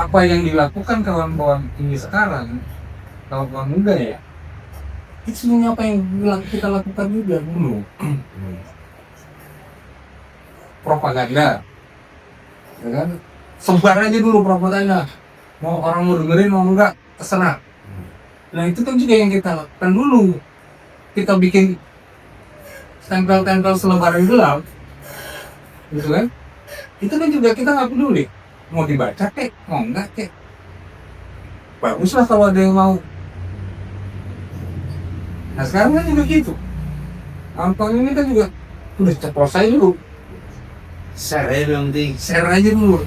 apa yang dilakukan kawan-kawan ini sekarang, kawan-kawan muda ya, itu sebenarnya apa yang kita lakukan juga dulu. Propaganda, ya kan? Sebar aja dulu propaganda. Mau orang mau dengerin mau enggak, terserah. Nah itu kan juga yang kita lakukan dulu. Kita bikin tempel-tempel selebaran gelap, gitu kan? Itu kan juga kita nggak peduli. Mau dibaca kek, mau enggak kek. Baguslah kalau ada yang mau. Nah sekarang kan juga gitu. Kampung ini kan juga udah ceplos aja dulu. Share aja yang penting. Share aja dulu.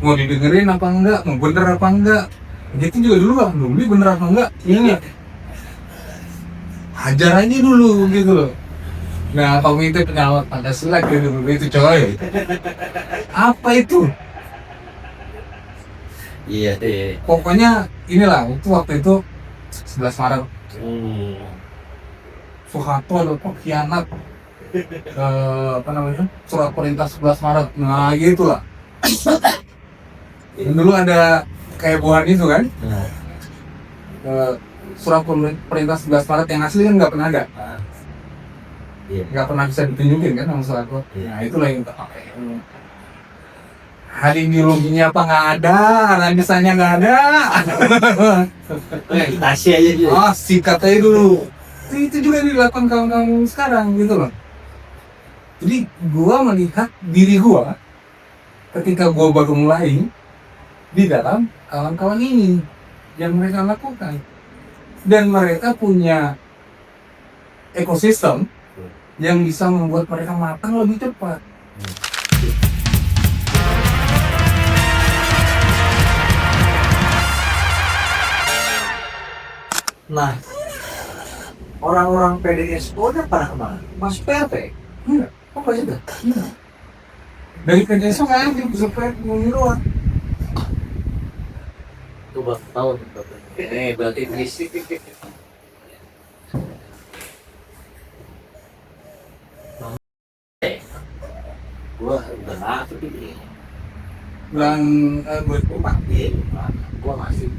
Mau didengerin apa enggak, mau bener apa enggak. Gitu juga dulu Bang, dulu bener apa enggak. Ini hajar aja dulu gitu loh. Nah, komite penyelamat Pancasila gitu itu coy. Apa itu? Iya deh. Pokoknya inilah waktu itu 11 Maret. Soeharto ada pengkhianat apa namanya? Surat perintah 11 Maret. Nah, gitulah. Dan dulu ada kehebohan itu kan? Surat perintah 11 Maret yang asli kan nggak pernah ada. Nggak pernah bisa ditunjukin kan sama Soeharto. Nah, itulah yang kita pakai. Hal ideologinya apa nggak ada, landasannya nggak ada. Agitasi aja gitu. Sikat aja dulu. Itu juga dilakukan kawan-kawan sekarang gitu loh. Jadi gua melihat diri gua ketika gua baru mulai di dalam kawan-kawan ini yang mereka lakukan, dan mereka punya ekosistem yang bisa membuat mereka matang lebih cepat. Nah, orang-orang PDS udah pada kemana? Masuk PRP? Enggak. Oh, nggak juga? Enggak. Dari PDS nggak ada sampai pemiluan. Itu baru tahu tuh. Berarti listrik. Gua udah masuk ini. Bulan 2004. Iya, gua masih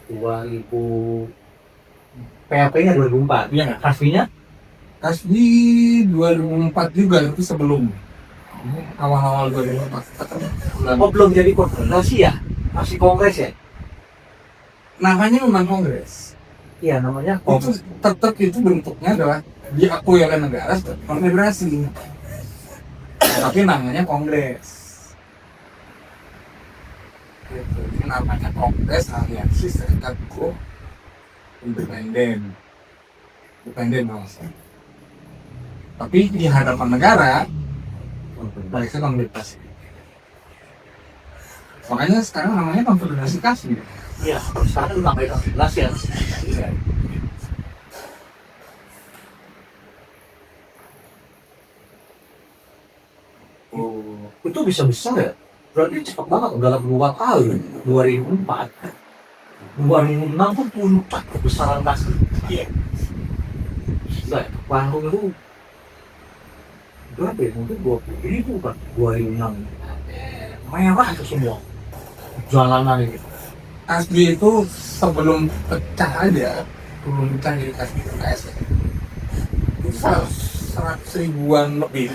2000 PHP-nya 2004. Iya nggak? Kasbinya? Kasbi 2004 juga, itu sebelum awal-awal 2004. Oh, belum jadi konfederasi ya? Masih kongres ya? Namanya memang kongres. Iya, namanya Itu tetap itu bentuknya adalah diakui oleh negara sebagai konfederasi. Tapi namanya kongres. Gitu. Ini namanya Kongres Aliansi Serikat Buruh Independen. Maksudnya. Tapi di hadapan negara mereka konfederasi. Makanya sekarang namanya konfederasi kasbi. iya, sekarang namanya konfederasi ya. Iya. Oh, itu bisa besar ya? Berarti cepat banget dalam 2 tahun. 2004 2006 pun puncak kebesaran kasih. Iya. Gila, panggung itu berapa ya? Mungkin 20.000 kan? 2006 merah itu semua jalanan ini. Kasbi itu sebelum pecah aja, sebelum pecah jadi kasbi PKS itu 100 ribuan lebih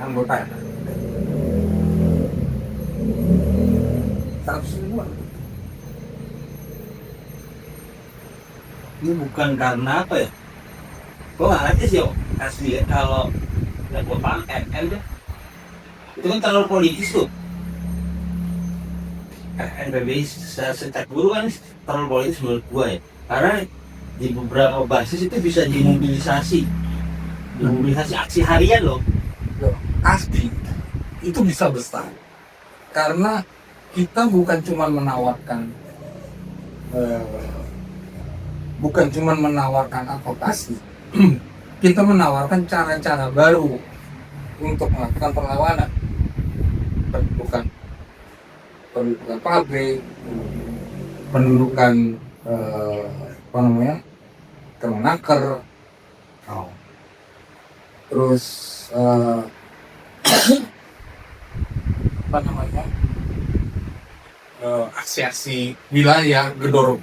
anggota. 100 ribuan. Ini bukan karena apa ya? Gue nggak ngerti sih asli ya, kalau nggak gue paham ML deh. Itu kan terlalu politis tuh. NPBI Serikat Buruh kan terlalu politis menurut gue ya. Karena di beberapa basis itu bisa dimobilisasi aksi harian loh. Kasbi itu bisa besar karena kita bukan cuma menawarkan advokasi, kita menawarkan cara-cara baru untuk melakukan perlawanan, pendudukan pabrik, pendudukan Kemenaker, terus apa namanya, aksi-aksi wilayah, gedor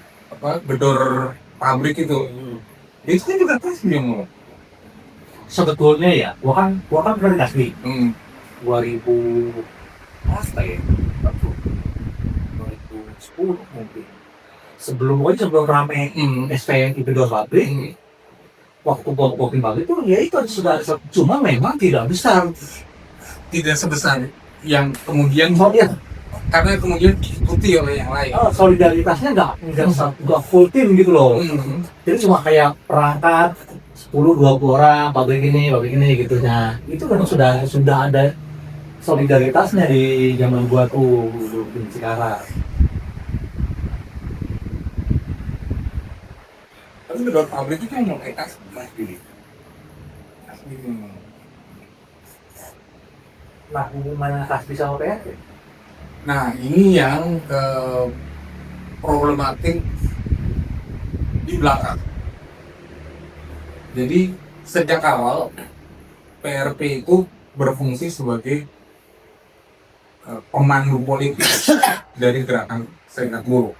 pabrik itu kan juga pasti yang mau. Sebetulnya ya, gua kan pernah dikasih Hmm. 2000 apa ya? 2010 mungkin. Sebelum rame STNI gedor pabrik, waktu bom pabrik itu ya itu sudah cuma memang tidak besar. Tidak sebesar yang kemudian Soalnya karena kemudian diikuti oleh yang lain. solidaritasnya nggak full tim gitu loh. Jadi cuma kayak perangkat 10-20 orang pabrik ini gitu. Nah itu kan sudah ada solidaritasnya di zaman gua tuh di sekarang. Tapi gedor pabrik itu yang mulai kasih. Nah hubungannya Kasbi sama PRT? Nah ini yang problematik di belakang. Jadi sejak awal PRP itu berfungsi sebagai pemandu politik dari gerakan serikat buruh.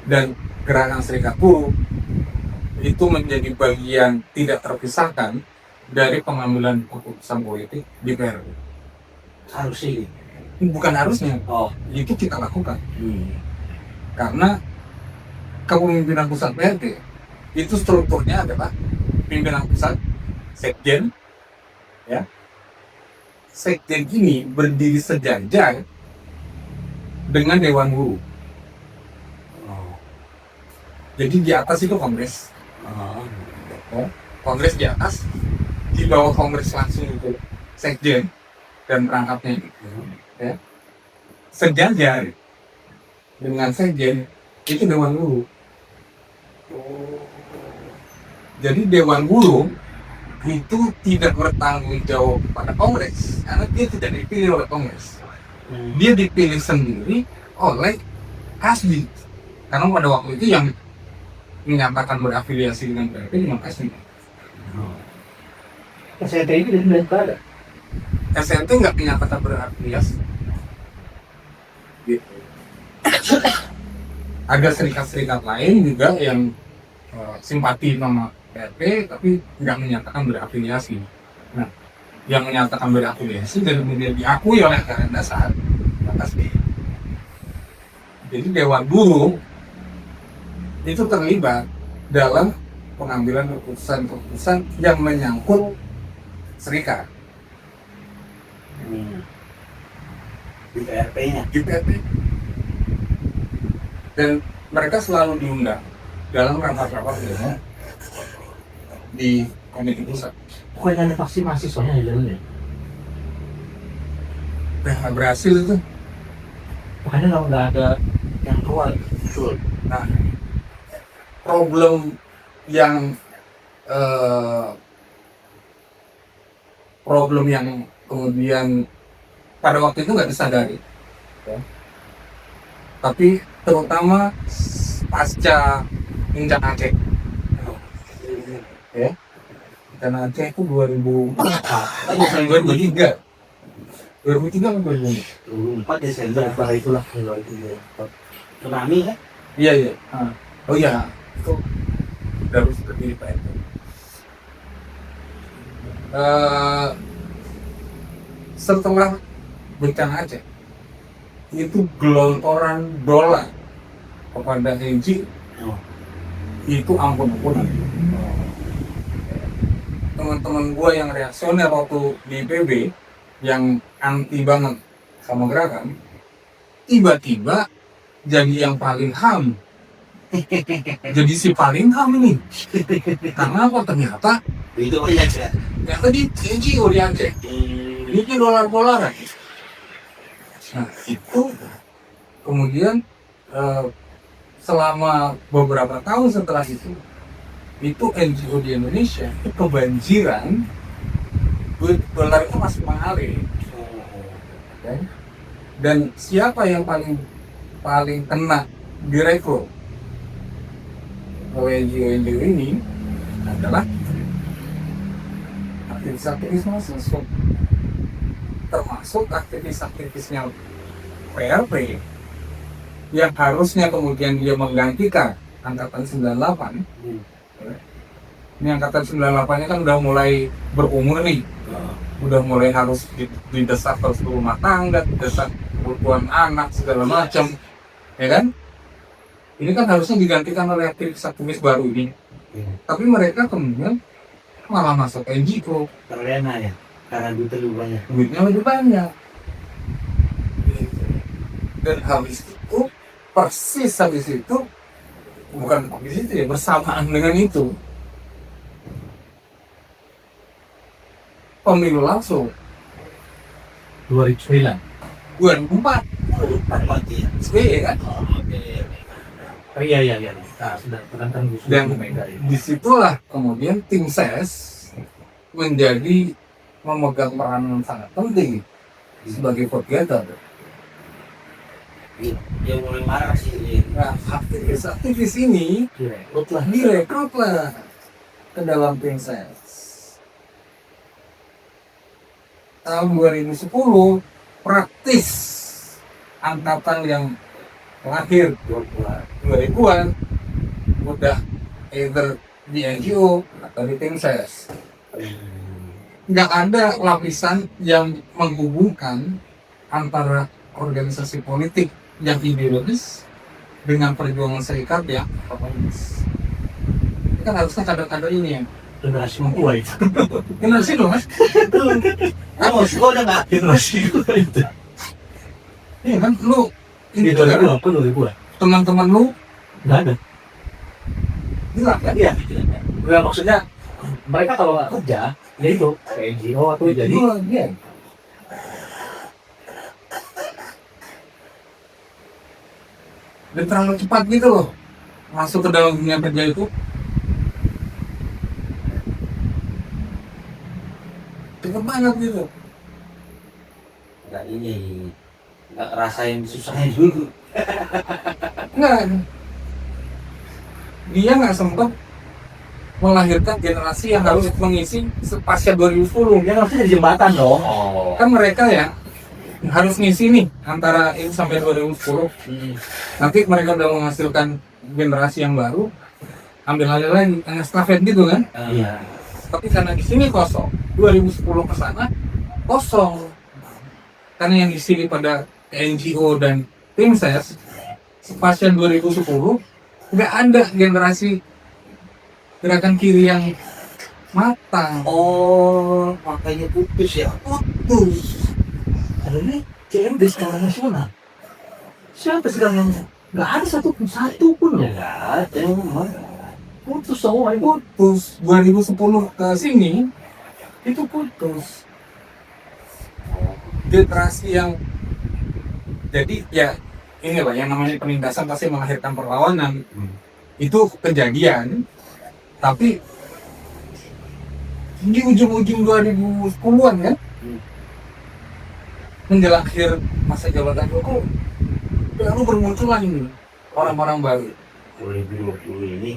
Dan gerakan serikat buruh itu menjadi bagian tidak terpisahkan dari pengambilan keputusan politik di PRP. Harusnya Bukan harusnya, itu kita lakukan. Karena kepemimpinan pusat PRT itu strukturnya adalah pimpinan pusat, sekjen, ya. Sekjen ini berdiri sejajar dengan Dewan Guru. Jadi di atas itu kongres, kongres di atas, di bawah kongres langsung itu sekjen dan perangkatnya itu, ya. Sejajar dengan sekjen itu Dewan Guru. Jadi Dewan Guru itu tidak bertanggung jawab pada kongres karena dia tidak dipilih oleh kongres. Dia dipilih sendiri oleh Kasbi. Karena pada waktu itu yang menyatakan berafiliasi dengan PRP cuma Kasbi. SNT ini dari mana? SNT nggak menyatakan berafiliasi. Gitu. Ada serikat-serikat lain juga yang simpati sama PRP tapi nggak menyatakan berafiliasi. Nah, yang menyatakan berafiliasi dan kemudian diakui oleh Anggaran Dasar Kasbi. Jadi Dewan Guru itu terlibat dalam pengambilan keputusan yang menyangkut serikat Di PRP-nya. di PRP. Dan mereka selalu diundang dalam rapat-rapat di komite pusat. Bukannya ada vaksin mahasiswanya di dalamnya? Nah, berhasil itu. Makanya kalau nggak ada yang keluar. Betul. Nah, problem yang kemudian pada waktu itu nggak disadari, ya. Tapi terutama pasca Incan Aceh, ya. Incan Aceh itu 2003 kan 2004 Desember. Pada itulah Tsunami kan? Iya. Oh iya, itu harus berdiri Pak. Setelah bencana Aceh, itu gelontoran dolar kepada NG itu ampun-ampunan. Teman-teman gua yang reaksioner waktu di PB yang anti banget sama gerakan, tiba-tiba jadi yang paling ham. Jadi si paling ham ini. Karena apa? Ternyata Itu aja. ternyata di NGO di Aceh. Ini dolar-dolaran. Nah itu kemudian selama beberapa tahun setelah itu NGO di Indonesia itu kebanjiran duit dolar itu masih mengalir. Okay? Dan siapa yang paling kena direkrut oleh NGO ini adalah aktivis mahasiswa. termasuk aktivis-aktivisnya PRP yang harusnya kemudian dia menggantikan angkatan 98. Ini angkatan 98 nya kan udah mulai berumur nih, udah mulai harus didesak terus rumah tangga, didesak kebutuhan anak segala macam, ya kan? Ini kan harusnya digantikan oleh aktivis-aktivis baru ini, tapi mereka kemudian malah masuk NGO. Terlena ya, karena Duitnya lebih banyak. Dan habis itu, persis habis itu, bukan habis itu ya, bersamaan dengan itu, pemilu langsung 2009. 2004 ya. SBY kan. Oh iya. Nah, sudah tekankan Dan Mega ya. disitulah kemudian tim ses menjadi memegang peran yang sangat penting sebagai vote getter. Yang mulai marah sih. Nah, aktivis ini direkrut lah ke dalam tim ses. Tahun 2010 praktis angkatan yang lahir 2000-an udah either di NGO atau di tim ses. Nggak ada lapisan yang menghubungkan antara organisasi politik yang ideologis dengan perjuangan serikat yang akademis. Ini kan harusnya kader-kader ini ya. Generasi tua itu. Generasi dong mas. Kamu sih udah nggak? Generasi tua itu. Iya kan lu ini Itu ada apa lu? teman-teman lu Nggak ada. gila kan? Iya. Nggak, maksudnya mereka kalau nggak kerja, ya itu ke NGO atau jadi. Iya. Dan terlalu cepat gitu loh masuk ke dalam dunia kerja itu. Cepet banget gitu. Nggak ini, nggak rasain susahnya dulu. Nggak, dia nggak sempat melahirkan generasi yang harus mengisi pasca 2010. Dia harusnya jadi jembatan dong. Kan mereka ya harus ngisi nih antara ini sampai 2010. Nanti mereka udah menghasilkan generasi yang baru, ambil alih lagi, estafet gitu kan. Iya. Tapi karena di sini kosong, 2010 ke sana kosong. Karena yang di sini pada NGO dan tim ses, pasca 2010 nggak ada generasi gerakan kiri yang matang. Oh, makanya putus ya. Putus. Ada nih CMD skala nasional. Siapa sekarang yang nggak ada satu pun loh. Nggak ada emang. Putus semua itu. Putus 2010 ke sini itu putus. Generasi yang jadi ya ini lah yang namanya penindasan pasti melahirkan perlawanan. Itu kejadian, tapi di ujung-ujung 2010-an kan, menjelang akhir masa jabatan Jokowi, baru bermunculan ini orang-orang baru. 2020 ini.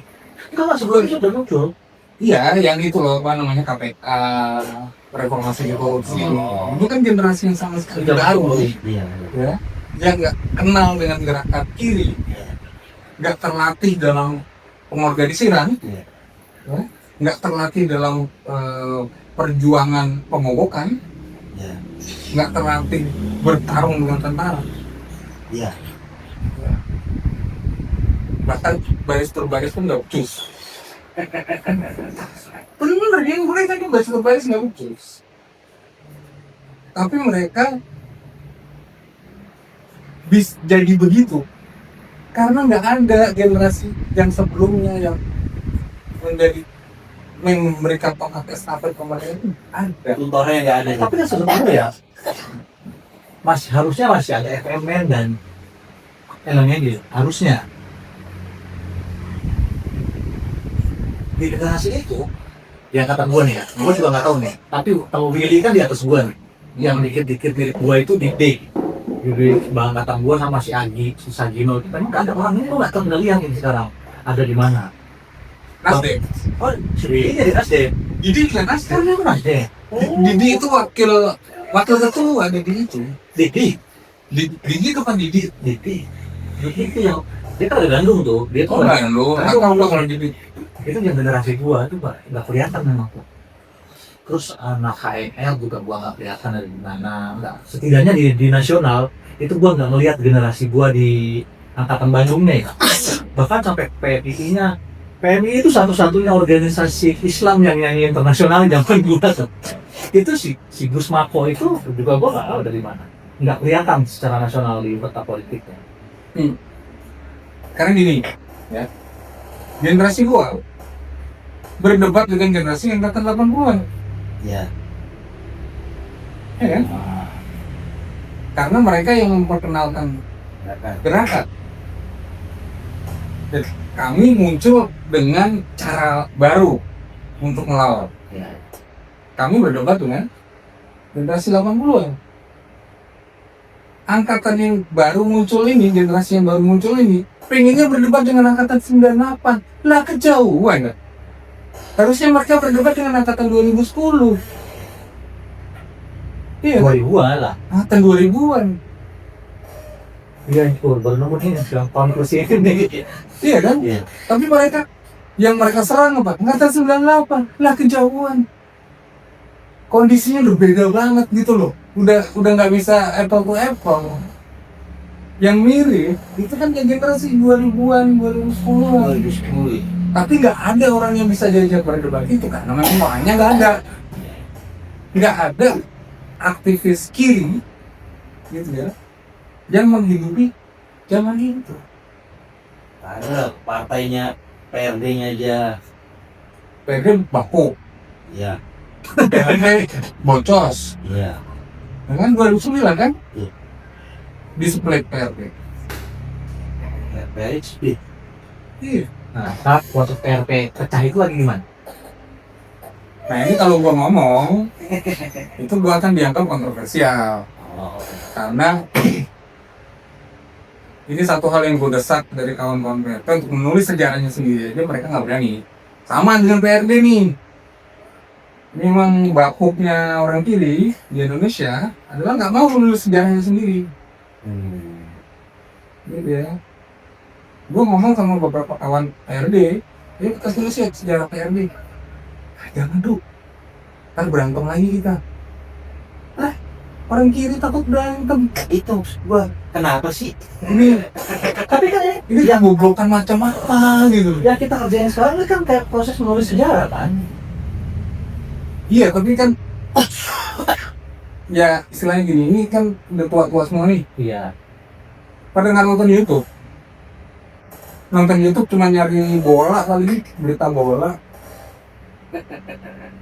Enggak, sebelum itu udah muncul. Iya, yang itu loh apa namanya KPK, reformasi korupsi. Itu kan generasi yang sama sekali baru, Iya. ya. Dia nggak kenal dengan gerakan kiri, nggak terlatih dalam pengorganisiran, Iya. ya. Nggak terlatih dalam perjuangan pemogokan, Iya. nggak terlatih bertarung dengan tentara. Iya. Bahkan baris terbaris pun nggak becus. Bener-bener dia mereka kan baris terbaris nggak becus. Tapi mereka bisa jadi begitu karena nggak ada generasi yang sebelumnya yang menjadi memberikan tongkat estafet ke mereka itu ada. Tutornya nggak ada. Tapi kan sebenarnya ya harusnya masih ada FMN dan LNG harusnya. Di generasi itu yang kata gue nih ya, gue juga nggak tahu nih. Tapi tahu Willy kan di atas gue nih. Yang dikit-dikit mirip gue itu di D. Jadi bang kata gue sama si Agi, si Sagino, kita nggak ada orang itu nggak tahu yang ini sekarang ada di mana. Nasdem. Oh, si Willy jadi Nasdem. Didi kan Nasdem. Sekarang dia kan Nasdem. Didi itu wakil wakil ketua ada di itu. Didi Didi kapan Didi? itu yang dia kan ada Gandung tuh, dia tuh Enggak lu, Gandung. tahu lo kalau Didi. Itu yang generasi gua tuh Pak, nggak kelihatan memang tuh. Terus anak HML juga gua nggak kelihatan dari mana, nggak. Setidaknya di nasional itu gua nggak ngelihat generasi gua di angkatan Bandungnya ya. Bahkan sampai PMI-nya, PMI itu satu-satunya organisasi Islam yang nyanyi internasional zaman gua tuh. Itu si Gus Mako itu juga gua nggak tahu dari mana, nggak kelihatan secara nasional di peta politiknya. Karena gini, ya. Generasi gua berdebat dengan generasi yang angkatan 80-an. Ya. Ya kan? Karena mereka yang memperkenalkan gerakan. Dan kami muncul dengan cara baru untuk melawan. Ya. Kami berdebat dengan generasi 80-an. Angkatan yang baru muncul ini, generasi yang baru muncul ini, pengennya berdebat dengan angkatan 98. Lah kejauhan kan? Harusnya mereka berdebat dengan angkatan 2010. Iya, 2000-an lah. angkatan 2000-an. Iya itu baru nemu ini yang konklusi ini. Iya kan? Iya. Tapi mereka yang mereka serang apa? Angkatan 98. Lah kejauhan. Kondisinya udah beda banget gitu loh. Udah nggak bisa apple to apple. Yang mirip itu kan yang generasi 2000-an, 2010-an. 2010. Tapi nggak ada orang yang bisa jajak berdebat itu karena memang orangnya nggak ada. Nggak ada aktivis kiri gitu ya yang menghidupi zaman itu. Ada partainya PRD-nya aja. PRD baku, Ya. PRD bocos, Iya. dengan 2009 kan? Iya. Di split PRD. PHP. Iya. Nah, saat waktu PRP pecah itu lagi gimana? Nah ini kalau gua ngomong itu gua akan dianggap kontroversial Oh. karena ini satu hal yang gua desak dari kawan-kawan PRD untuk menulis sejarahnya sendiri aja mereka nggak berani. Sama dengan PRD nih. Memang bakupnya orang kiri di Indonesia adalah nggak mau menulis sejarahnya sendiri. Gitu ya. Gue ngomong sama beberapa kawan PRD, ayo kita tulis ya sejarah PRD. Jangan tuh, ntar berantem lagi kita. Orang kiri takut berantem. Itu maksud gua. Kenapa sih? Ini Tapi kan ini yang goblokan macam apa gitu. ya kita kerjain sekarang ini kan kayak proses menulis sejarah kan. Iya, tapi kan ya istilahnya gini, ini kan udah tua-tua semua nih. Iya. Pada nggak nonton YouTube. Nonton YouTube cuma nyari bola kali, berita bola.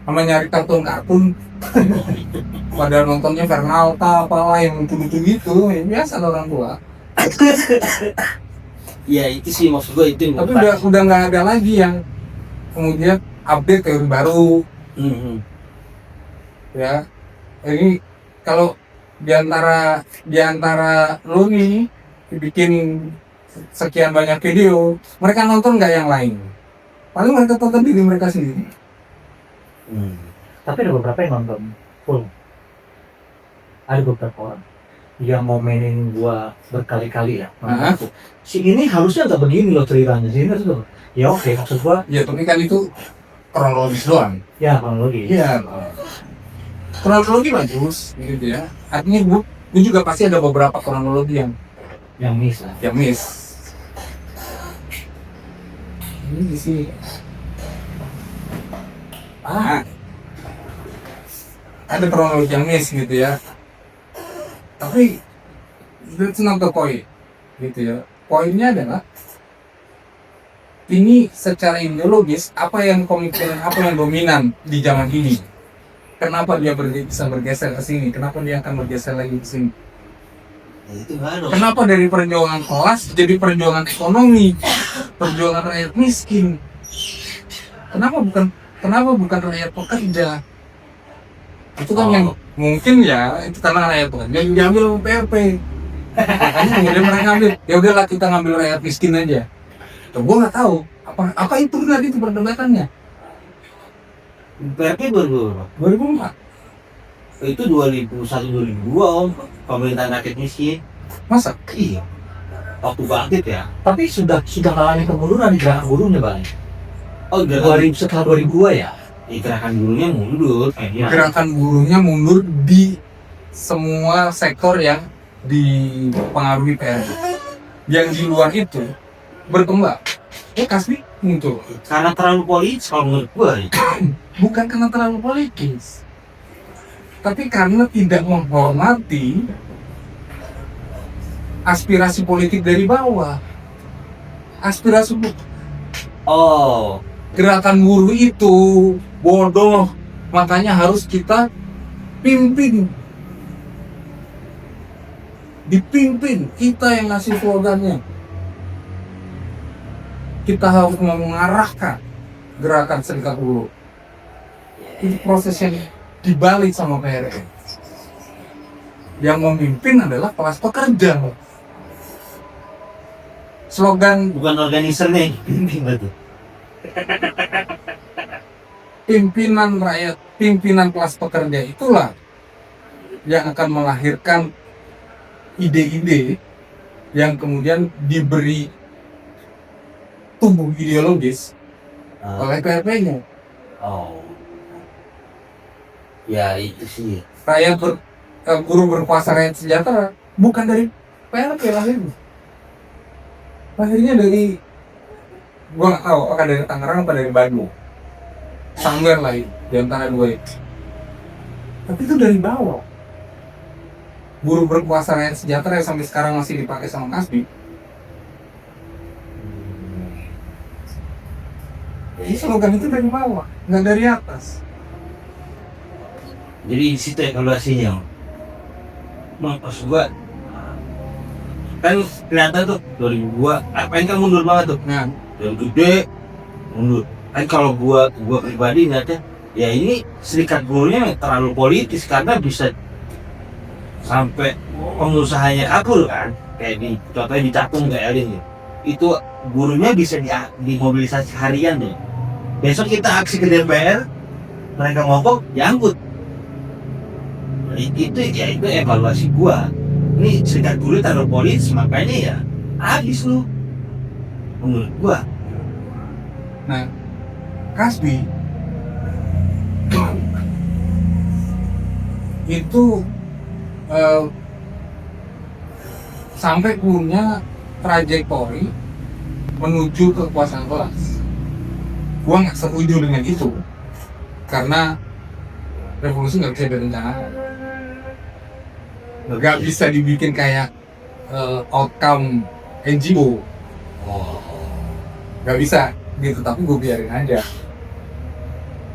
Sama nyari kartun-kartun. Pada nontonnya Fernalta apalah yang lucu-lucu gitu. Ya, biasa lah orang tua. Ya itu sih maksud gua itu. Tapi udah nggak ada lagi yang kemudian update teori baru. Ya, ini kalau diantara lu nih bikin sekian banyak video, mereka nonton nggak yang lain? Paling mereka tonton diri mereka sendiri. Tapi ada beberapa yang nonton full. Ada beberapa orang yang ngomenin gua berkali-kali ya. Hah? Si ini harusnya nggak begini loh ceritanya sih itu. Ya oke maksud gua Ya tapi kan itu kronologis doang. ya kronologi. Iya. Kronologi bagus, gitu ya. Artinya gue juga pasti ada beberapa kronologi Yang miss lah. yang miss. Ini di sini. Ada kronologi yang miss gitu ya. Tapi that's not the point, gitu ya. Poinnya adalah ini secara ideologis apa yang pemikiran apa yang dominan di zaman ini. Kenapa dia bisa bergeser ke sini? Kenapa dia akan bergeser lagi ke sini? Ya, itu baru. Kenapa dari perjuangan kelas jadi perjuangan ekonomi, perjuangan rakyat miskin? Kenapa bukan rakyat pekerja? Itu kan yang mungkin ya itu karena rakyat pekerja yang diambil sama PRP. Makanya kemudian mereka ambil, ya udahlah kita ngambil rakyat miskin aja. Tuh, gue nggak tahu apa itu tadi itu perdebatannya. PRP baru 2004. Itu 2001-2002 om, pemerintahan rakyat miskin. Masa? Iya. Waktu bangkit ya. Tapi sudah mengalami kemunduran di gerakan buruhnya bang. Oh, gerakan, Setelah 2002 ya. gerakan buruhnya mundur. Iya. Gerakan buruhnya mundur di semua sektor yang dipengaruhi PRD. Yang di luar itu berkembang. Kasbi muncul. Karena terlalu politis kalau menurut gua. Bukan karena terlalu politis, tapi karena tidak menghormati aspirasi politik dari bawah. Aspirasi Oh, gerakan buruh itu bodoh, makanya harus kita pimpin, dipimpin, kita yang ngasih slogannya. Kita harus mengarahkan gerakan serikat buruh. Itu proses yang dibalik sama PRN. Yang memimpin adalah kelas pekerja. Slogan bukan organizer nih. Betul. pimpinan rakyat, pimpinan kelas pekerja itulah yang akan melahirkan ide-ide yang kemudian diberi tumbuh ideologis oleh PRP-nya. Oh. Ya itu sih. Guru berkuasa rakyat sejahtera bukan dari PRP lahirnya. Lahirnya dari, gua nggak tahu apakah dari Tangerang atau dari Bandung. Somewhere lah di antara dua itu. Tapi itu dari bawah. Guru berkuasa rakyat sejahtera yang sampai sekarang masih dipakai sama Kasbi. Jadi slogan itu dari bawah, nggak dari atas. Jadi di situ evaluasinya. Maksud gua kan kelihatan tuh 2002 APN kan mundur banget tuh. Nah, Yang gede mundur. Kan kalau gua pribadi ngeliatnya ya ini serikat buruhnya terlalu politis karena bisa sampai pengusahanya kabur kan. Kayak di contohnya di Cakung kayak ini. Itu buruhnya bisa dimobilisasi harian deh. Besok kita aksi ke DPR, mereka ngomong diangkut. Itu ya itu evaluasi gua. Ini serikat buruh terlalu politis makanya ya habis lu. Menurut gua. nah Kasbi itu sampai punya trajektori menuju kekuasaan kelas. Gua nggak setuju dengan itu karena revolusi nggak bisa direncanakan, nggak bisa dibikin kayak outcome NGO, nggak bisa gitu. Tapi gue biarin aja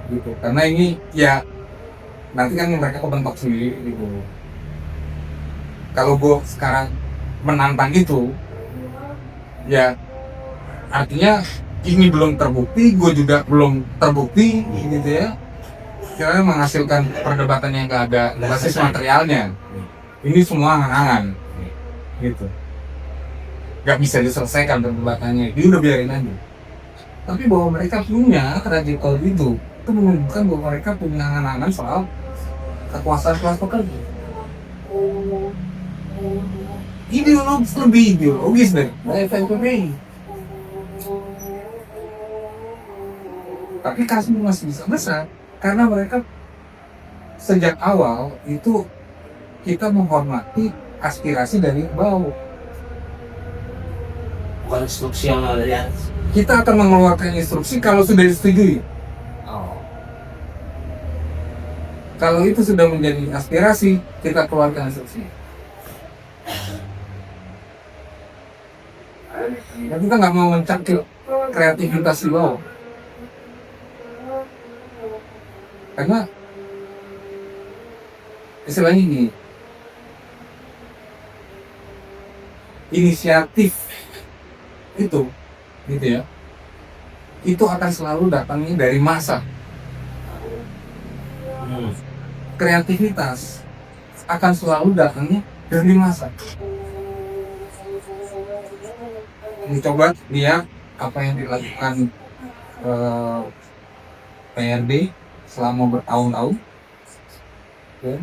gitu karena ini ya nanti kan mereka kebentuk sendiri gitu. Kalau gue sekarang menantang itu ya artinya ini belum terbukti, gue juga belum terbukti gitu ya. Karena menghasilkan perdebatan yang gak ada basis materialnya. Ini semua angan-angan gitu. Gak bisa diselesaikan perdebatannya, itu udah biarin aja. Tapi bahwa mereka punya trajektori itu menunjukkan bahwa mereka punya angan-angan soal kekuasaan kelas pekerja. Ideologis, lebih ideologis dari FNPBI. Tapi Kasbi masih bisa besar karena mereka sejak awal itu kita menghormati aspirasi dari bawah. Bukan instruksi yang ada ya. Kita akan mengeluarkan instruksi kalau sudah disetujui. Oh. Kalau itu sudah menjadi aspirasi, kita keluarkan instruksi. Dan kita nggak mau mencakil kreativitas di bawah. Karena istilahnya ini inisiatif itu gitu ya, itu akan selalu datangnya dari massa. Kreativitas akan selalu datangnya dari massa. Ini coba lihat apa yang dilakukan PRD selama bertahun-tahun ya,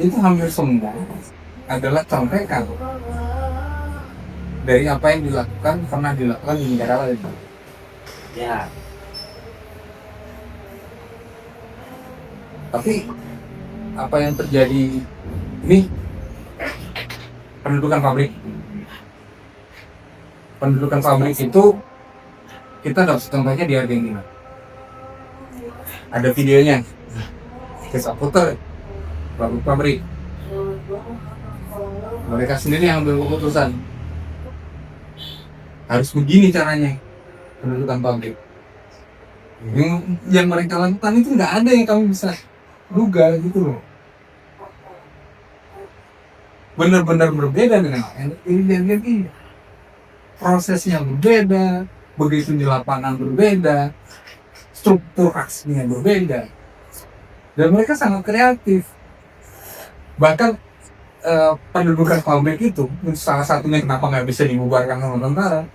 itu hampir semua adalah contekan dari apa yang pernah dilakukan di negara lain. Ya. Tapi apa yang terjadi ini pendudukan pabrik itu kita dapat contohnya di Argentina. Ada videonya, kisah putar pabrik. Mereka sendiri yang ambil keputusan. Harus begini caranya pendudukan pabrik. Yang mereka lakukan itu nggak ada yang kamu bisa duga gitu loh. Benar-benar berbeda dengan ini. Prosesnya berbeda, begitu di lapangan berbeda, struktur aksinya berbeda, dan mereka sangat kreatif. Bahkan pendudukan pabrik itu salah satunya kenapa nggak bisa dibubarkan sama tentara,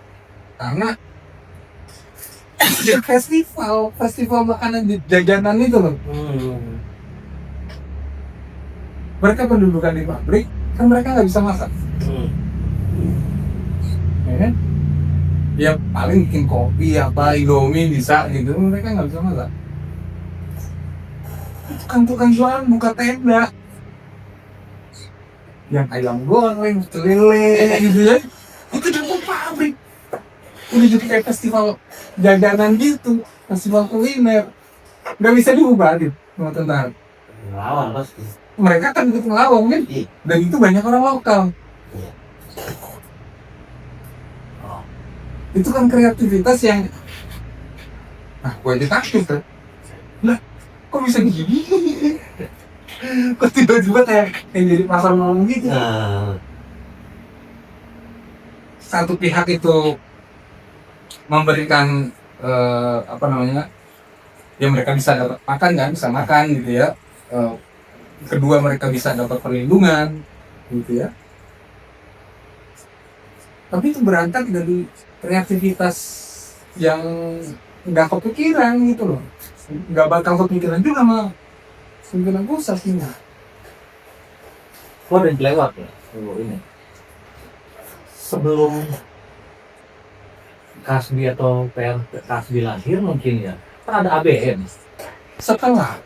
karena festival makanan jajanan itu loh. Mereka pendudukan di pabrik kan mereka nggak bisa masak, ya kan? Ya paling bikin kopi apa Indomie bisa gitu, mereka nggak bisa masak. Tukang jualan buka tenda yang ayam goreng, lele gitu ya, itu dari pabrik. Udah jadi kayak festival jajanan gitu, festival kuliner, nggak bisa diubahin sama tentara. Lawan pasti. Mereka kan ikut ngelawang kan, dan itu banyak orang lokal. Itu kan kreativitas yang, gue aja takut kan. Lah, kok bisa gini? Kok tiba-tiba kayak jadi pasar malam gitu? Satu pihak itu memberikan ya mereka bisa dapat makan kan, bisa makan gitu ya. Kedua mereka bisa dapat perlindungan gitu ya. Tapi itu berangkat dari kreativitas yang nggak kepikiran gitu loh, nggak bakal kepikiran juga sama pimpinan pusat ini. Gua udah lewat ya ini. Sebelum Kasbi atau PR Kasbi lahir mungkin ya, kan ada ABM. Setelah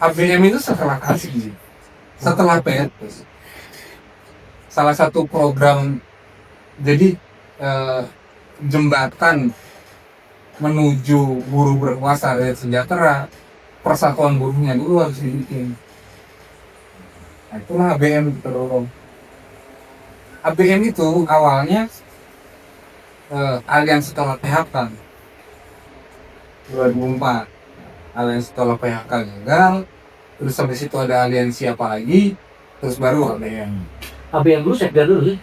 ABM itu setelah Kasbi, setelah PR. Salah satu program jadi jembatan menuju buruh berkuasa dan sejahtera, persatuan buruhnya dulu harus dibikin. Nah, itulah ABM kita dorong. ABM itu awalnya aliansi tolak PHK 2004. Aliansi tolak PHK gagal, terus sampai situ ada aliansi apa lagi, terus baru ABM. ABM dulu sekda dulu sih.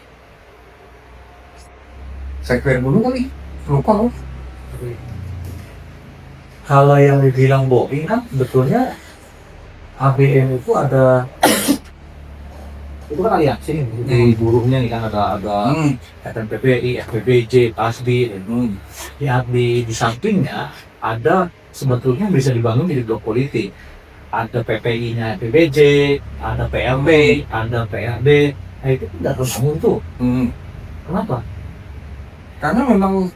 Sekber dulu kali, lupa loh. Kalau yang dibilang bohong kan sebetulnya ABM itu ada itu kan aliansi di buruhnya nih kan ada FNPPI, FPBJ, PASBI, di sampingnya ada sebetulnya bisa dibangun jadi blok politik. Ada PPI-nya FPBJ, ada PLB, ada PRD. Nah itu tidak terbangun tuh. Kenapa? Karena memang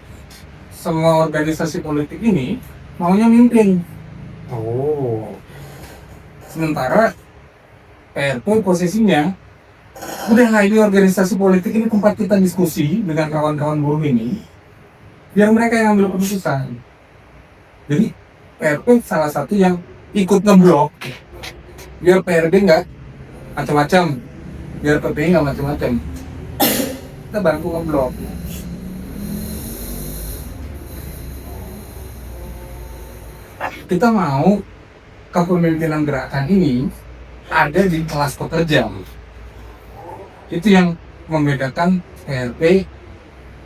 semua organisasi politik ini maunya mimpin. Sementara PRP posisinya udah lah, ini organisasi politik ini tempat kita diskusi dengan kawan-kawan buruh ini, biar mereka yang ambil keputusan. Jadi PRP salah satu yang ikut ngeblok biar PRD nggak macam-macam, biar PPI nggak macam-macam. Kita bantu ngeblok. Kita mau kepemimpinan gerakan ini ada di kelas pekerja. Itu yang membedakan PRP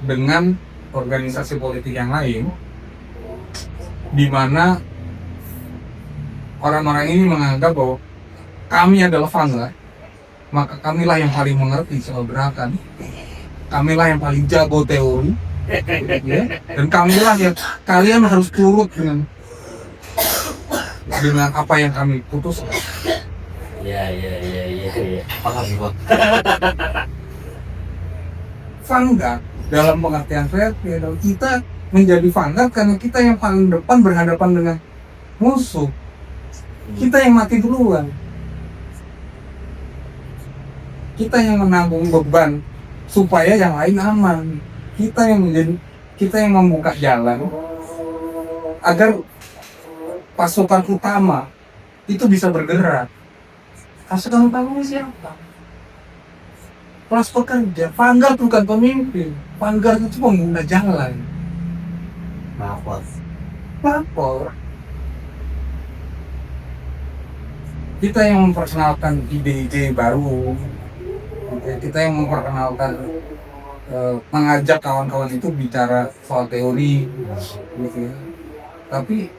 dengan organisasi politik yang lain, di mana orang-orang ini menganggap bahwa kami adalah vanguard, maka kamilah yang paling mengerti soal gerakan, kamilah yang paling jago teori, ya, dan kamilah yang kalian harus turut dengan dengan apa yang kami putuskan. Ya. Paham gua. Vanguard dalam pengertian VRP adalah kita menjadi vanguard karena kita yang paling depan berhadapan dengan musuh. Kita yang mati duluan. Kita yang menanggung beban supaya yang lain aman. Kita yang membuka jalan agar pasukan utama itu bisa bergerak. Pasukan utama siapa? Kelas pekerja. Vanguard bukan pemimpin. Vanguard itu pengguna jalan. Lapor. Kita yang memperkenalkan ide-ide baru. Kita yang memperkenalkan, mengajak kawan-kawan itu bicara soal teori, gitu ya. Tapi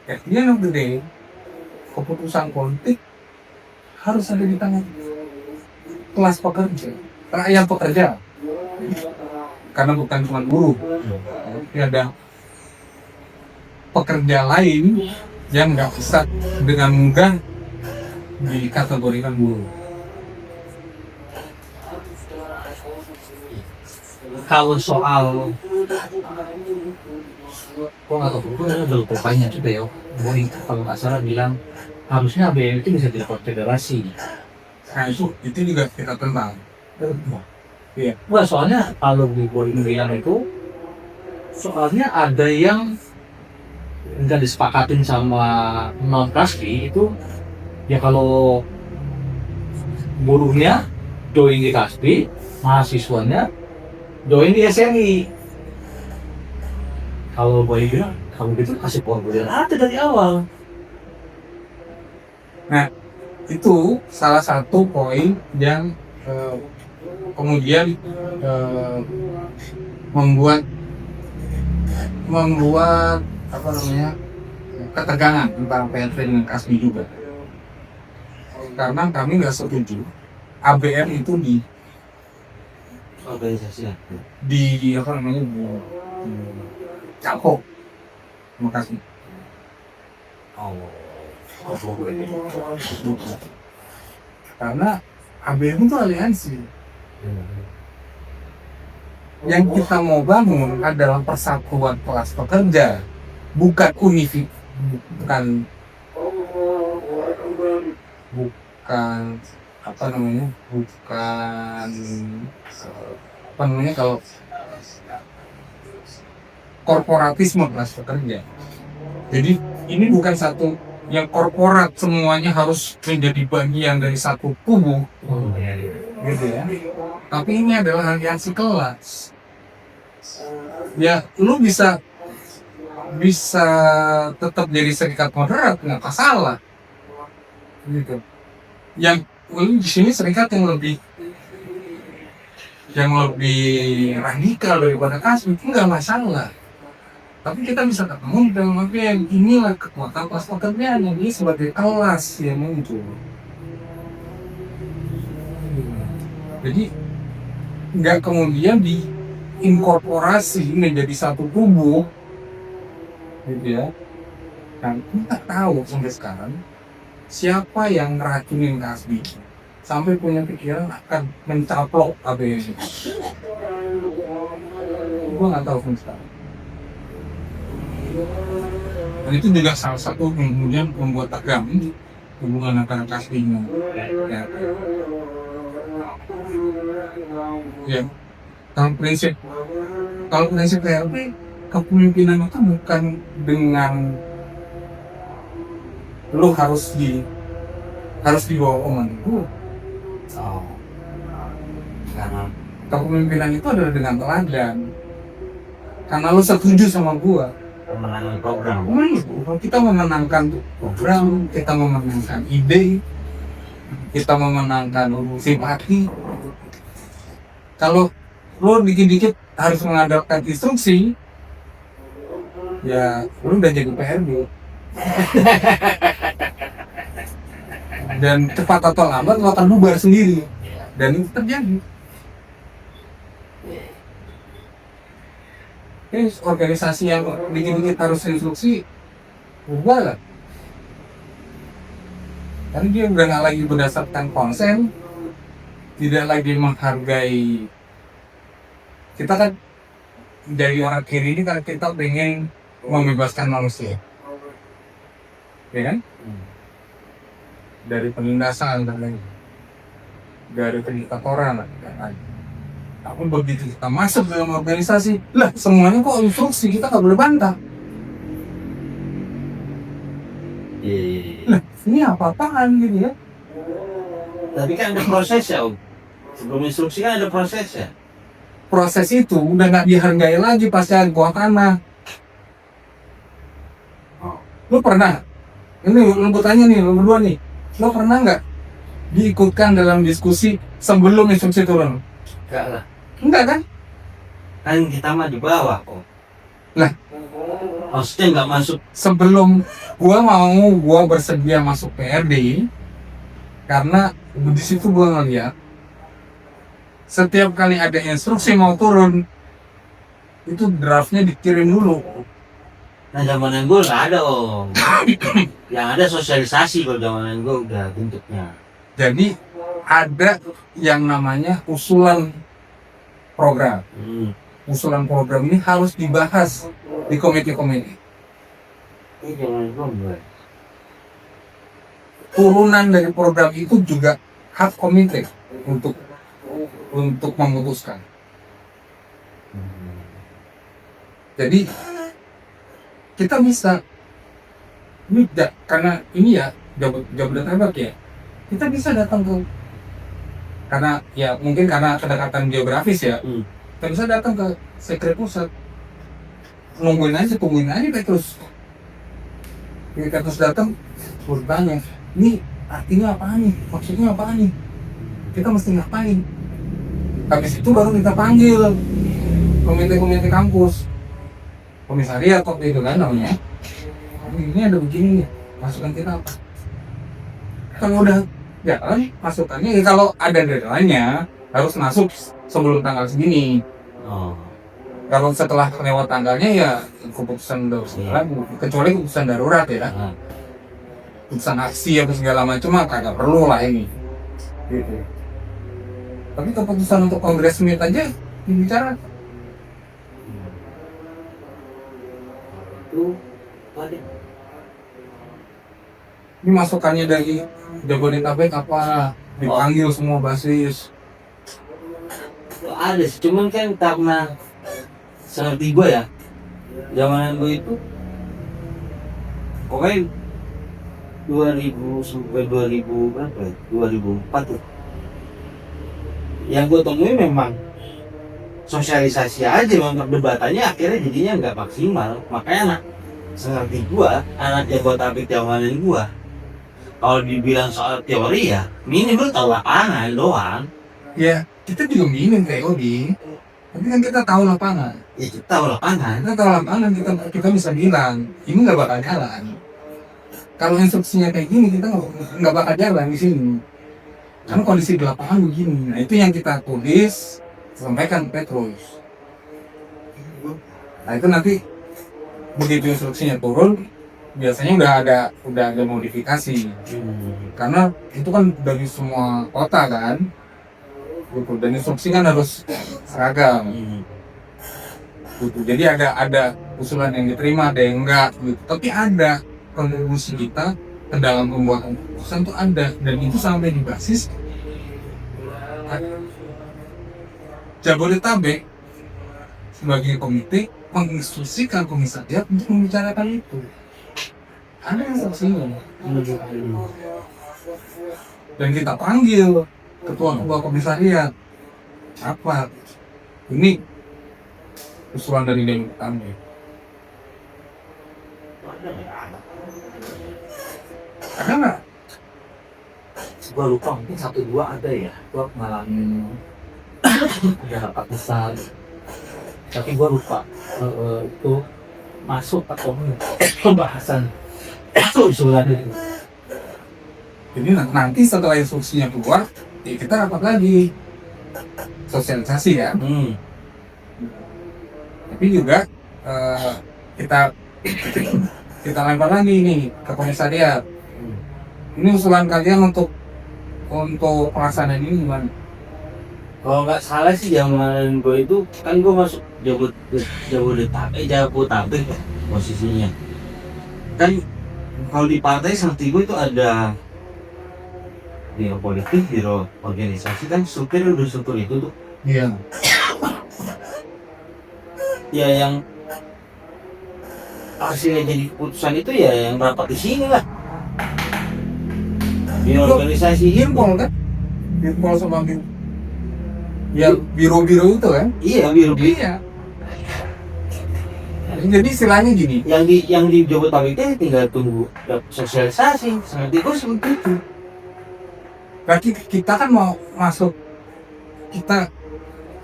at the end of the day, keputusan politik harus ada di tangan kelas pekerja, rakyat pekerja. Karena bukan cuma buruh, tapi ada pekerja lain yang nggak bisa dengan mudah dikategorikan buruh. Kalau soal gua nggak tahu, gua udah lupanya juga ya. Boeing kalau nggak salah bilang harusnya ABM itu bisa jadi konfederasi. Nah itu juga kita tentang. Iya. Wah, soalnya kalau di Boeing bilang itu, soalnya ada yang nggak disepakatin sama non Kasbi itu, ya kalau buruhnya join di Kasbi, mahasiswanya join di SNI. Kalau Boeing bilang kamu gitu kasih formulir ada dari awal. Nah itu salah satu poin yang kemudian membuat apa namanya ketegangan antara PNV dengan Kasbi juga, karena kami nggak setuju ABM itu Organisasi di apa namanya campur sama Kasbi. Karena ABM itu aliansi. Yang kita mau bangun adalah persatuan kelas pekerja, bukan kalau korporatisme kelas pekerja. Jadi ini bukan satu yang korporat semuanya harus menjadi bagian dari satu kubu, gitu ya. Tapi ini adalah aliansi kelas. Ya, lu bisa tetap jadi serikat moderat, nggak masalah, gitu. Yang lu di sini serikat yang lebih radikal daripada Kasbi, itu nggak masalah. Tapi kita bisa ketemu dalam bagian inilah kekuatan kelas pekerjaan yang ini sebagai kelas yang muncul. Jadi nggak kemudian diinkorporasi menjadi satu tubuh, gitu ya. Dan kita tahu sampai sekarang siapa yang ngeracunin Kasbi sampai punya pikiran akan mencaplok ABM. Gua nggak tahu sampai sekarang. Dan itu juga salah satu yang kemudian membuat tegang hubungan antara Kasbi dengan ya. Kalau prinsip PLP, kepemimpinan itu bukan dengan lu harus di bawah komandan. Karena kepemimpinan itu adalah dengan teladan. Karena lu setuju sama gua. Memenangkan program. Kita memenangkan program, kita memenangkan ide, kita memenangkan simpati. Kalau lu dikit-dikit harus mengandalkan instruksi, ya lu udah jadi PRD. Dan cepat atau lambat lu akan bubar sendiri. Dan itu terjadi. Organisasi yang dikit-dikit harus instruksi, berubah lah. Karena dia udah nggak lagi berdasarkan konsen, tidak lagi menghargai. Kita kan dari orang kiri ini kan kita pengen membebaskan manusia, ya kan? Dari penindasan dan lain, dari pendiktatoran dan lain. Tapi begitu kita masuk dalam organisasi, lah semuanya kok instruksi, kita nggak boleh bantah. Iya. Lah ini apa-apaan gitu ya? Tapi kan ada prosesnya, Om. Sebelum instruksi kan ada prosesnya. Proses itu udah nggak dihargai lagi pasca gua tanah. Lu pernah? Ini lu tanya nih, lu berdua nih. Lu pernah nggak diikutkan dalam diskusi sebelum instruksi turun? Enggak lah. Enggak kan? Kan kita mah di bawah kok. Lah. Maksudnya nggak masuk. Sebelum gua bersedia masuk PRD, karena di situ gua ngeliat setiap kali ada instruksi mau turun itu draftnya dikirim dulu. Nah zamanan gue nggak ada, Om. Yang ada sosialisasi kalau zamanan gue udah bentuknya. Jadi ada yang namanya usulan program. Usulan program ini harus dibahas di komite-komite. Ini zamanan gue enggak. Turunan dari program itu juga hak komite untuk memutuskan. Jadi kita bisa ini karena ini ya Jabodetabek ya, kita bisa datang ke, karena ya mungkin karena kedekatan geografis ya, kita bisa datang ke sekret pusat, tungguin aja Petrus. Kita terus datang bertanya, ini artinya apa nih, maksudnya apa nih, kita mesti ngapain. Habis itu baru kita panggil komite kampus, komisariat waktu itu kan namanya. Ini ada begini nih, masukan kita apa? Kalau udah jalan masukannya, ya kalau ada deadline-nya harus masuk sebelum tanggal segini. Kalau setelah lewat tanggalnya ya keputusan darurat, kecuali keputusan darurat ya, keputusan aksi atau segala macam mah kagak perlu lah ini. Gitu. Tapi keputusan untuk kongres meet aja dibicarakan. Itu ada. Ini masukannya dari Jabodetabek apa? Dipanggil semua basis. Ada sih, cuman kan karena seperti gue ya, zamanan gue itu pokoknya 2000 sampai 2000 berapa ya? 2004 tuh. Yang gue temuin memang sosialisasi aja, memang perdebatannya akhirnya jadinya nggak maksimal. Makanya anak seperti gue, anak Jabodetabek zamanan gue, kalau dibilang soal teori ya minimal tahu lapangan doang. Ya, kita juga minim teori. Tapi kan kita tahu lapangan. Ya kita tahu lapangan. Kita tahu lapangan, kita bisa bilang ini nggak bakal jalan. Kalau instruksinya kayak gini kita nggak bakal jalan di sini. Karena kondisi di lapangan begini. Nah itu yang kita tulis, sampaikan ke Petrus. Nah itu nanti begitu instruksinya turun, biasanya udah ada modifikasi. Karena itu kan dari semua kota kan. Gitu. Dan instruksi kan harus seragam. Gitu. Jadi ada usulan yang diterima, ada yang enggak gitu. Tapi ada kontribusi kita ke dalam pembuatan keputusan itu ada, dan itu sampai di basis Jabodetabek sebagai komite menginstruksikan komisariat untuk membicarakan itu. Ada instruksinya. Dan kita panggil ketua komisariat, apa ini usulan dari Jabodetabek. Ada nggak? Gua lupa, mungkin 1-2 ada ya. Gua ngalamin ada rapat besar, tapi gua lupa itu masuk atau enggak pembahasan usulan itu. Jadi nanti setelah instruksinya keluar, ya kita rapat lagi sosialisasi ya. Tapi juga kita kita lempar lagi nih ke komisariat. Ini usulan kalian untuk pelaksanaan ini gimana? Kalau nggak salah sih zaman gue itu kan gue masuk Jabodetabek ya, posisinya. Kan kalau di partai seperti gue itu ada biro politik, biro organisasi, kan struktur udah struktur itu tuh. Iya. Ya yang hasilnya jadi keputusan itu ya yang rapat di sini lah. Biro Itu organisasi Birpol kan? Birpol sama ya biro-biro itu kan? Iya, biro Iya. Jadi istilahnya gini, yang di Jabodetabek itu tinggal tunggu sosialisasi seperti itu seperti itu. berarti kita kan mau masuk, kita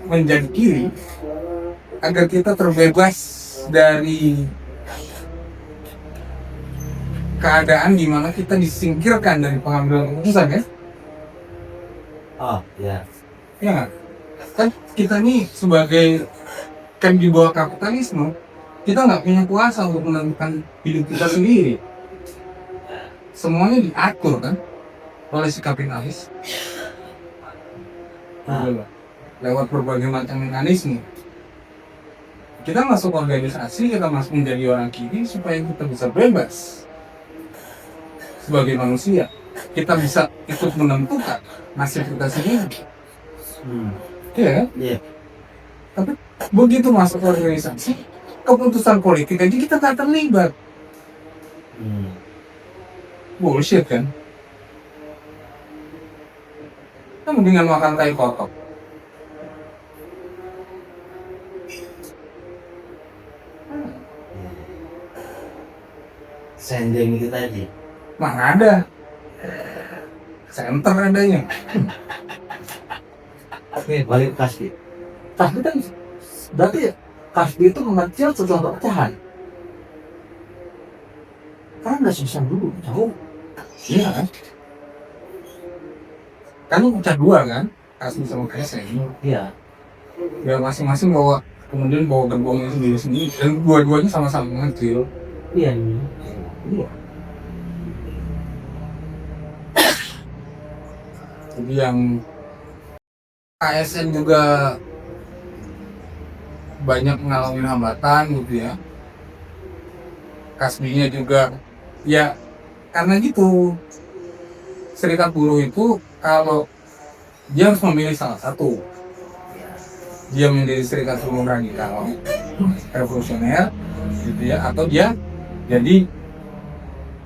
menjadi kiri agar kita terbebas dari keadaan di mana kita disingkirkan dari pengambilan keputusan ya? Oh ya. Ya nggak? Kan kita nih sebagai kan di bawah kapitalisme, kita nggak punya kuasa untuk menentukan hidup kita sendiri. Semuanya diatur kan oleh si kapitalis. Nah. Lewat berbagai macam mekanisme. Kita masuk organisasi, kita masuk menjadi orang kiri supaya kita bisa bebas sebagai manusia. Kita bisa ikut menentukan nasib kita sendiri. Iya kan? Iya. Tapi begitu masuk organisasi, keputusan politik aja kita tak terlibat. Bullshit kan? Kita mendingan makan tai kotok. Sending itu tadi. Mana ada? Center adanya. Oke, Balik kasih. Kasbi kan berarti Kasbi itu mengecil setelah perpecahan. Karena nggak sebesar dulu, jauh. Iya kan? Kan lu pecah dua kan? Kasih sama KSN. Iya. Ya masing-masing bawa, kemudian bawa gerbongnya sendiri-sendiri. Dan dua-duanya sama-sama mengecil. Iya. Iya. Jadi yang KSN juga banyak mengalami hambatan gitu ya. Kasbinya juga ya karena gitu. Serikat buruh itu kalau dia harus memilih salah satu, dia menjadi serikat buruh radikal, revolusioner, gitu ya, atau dia jadi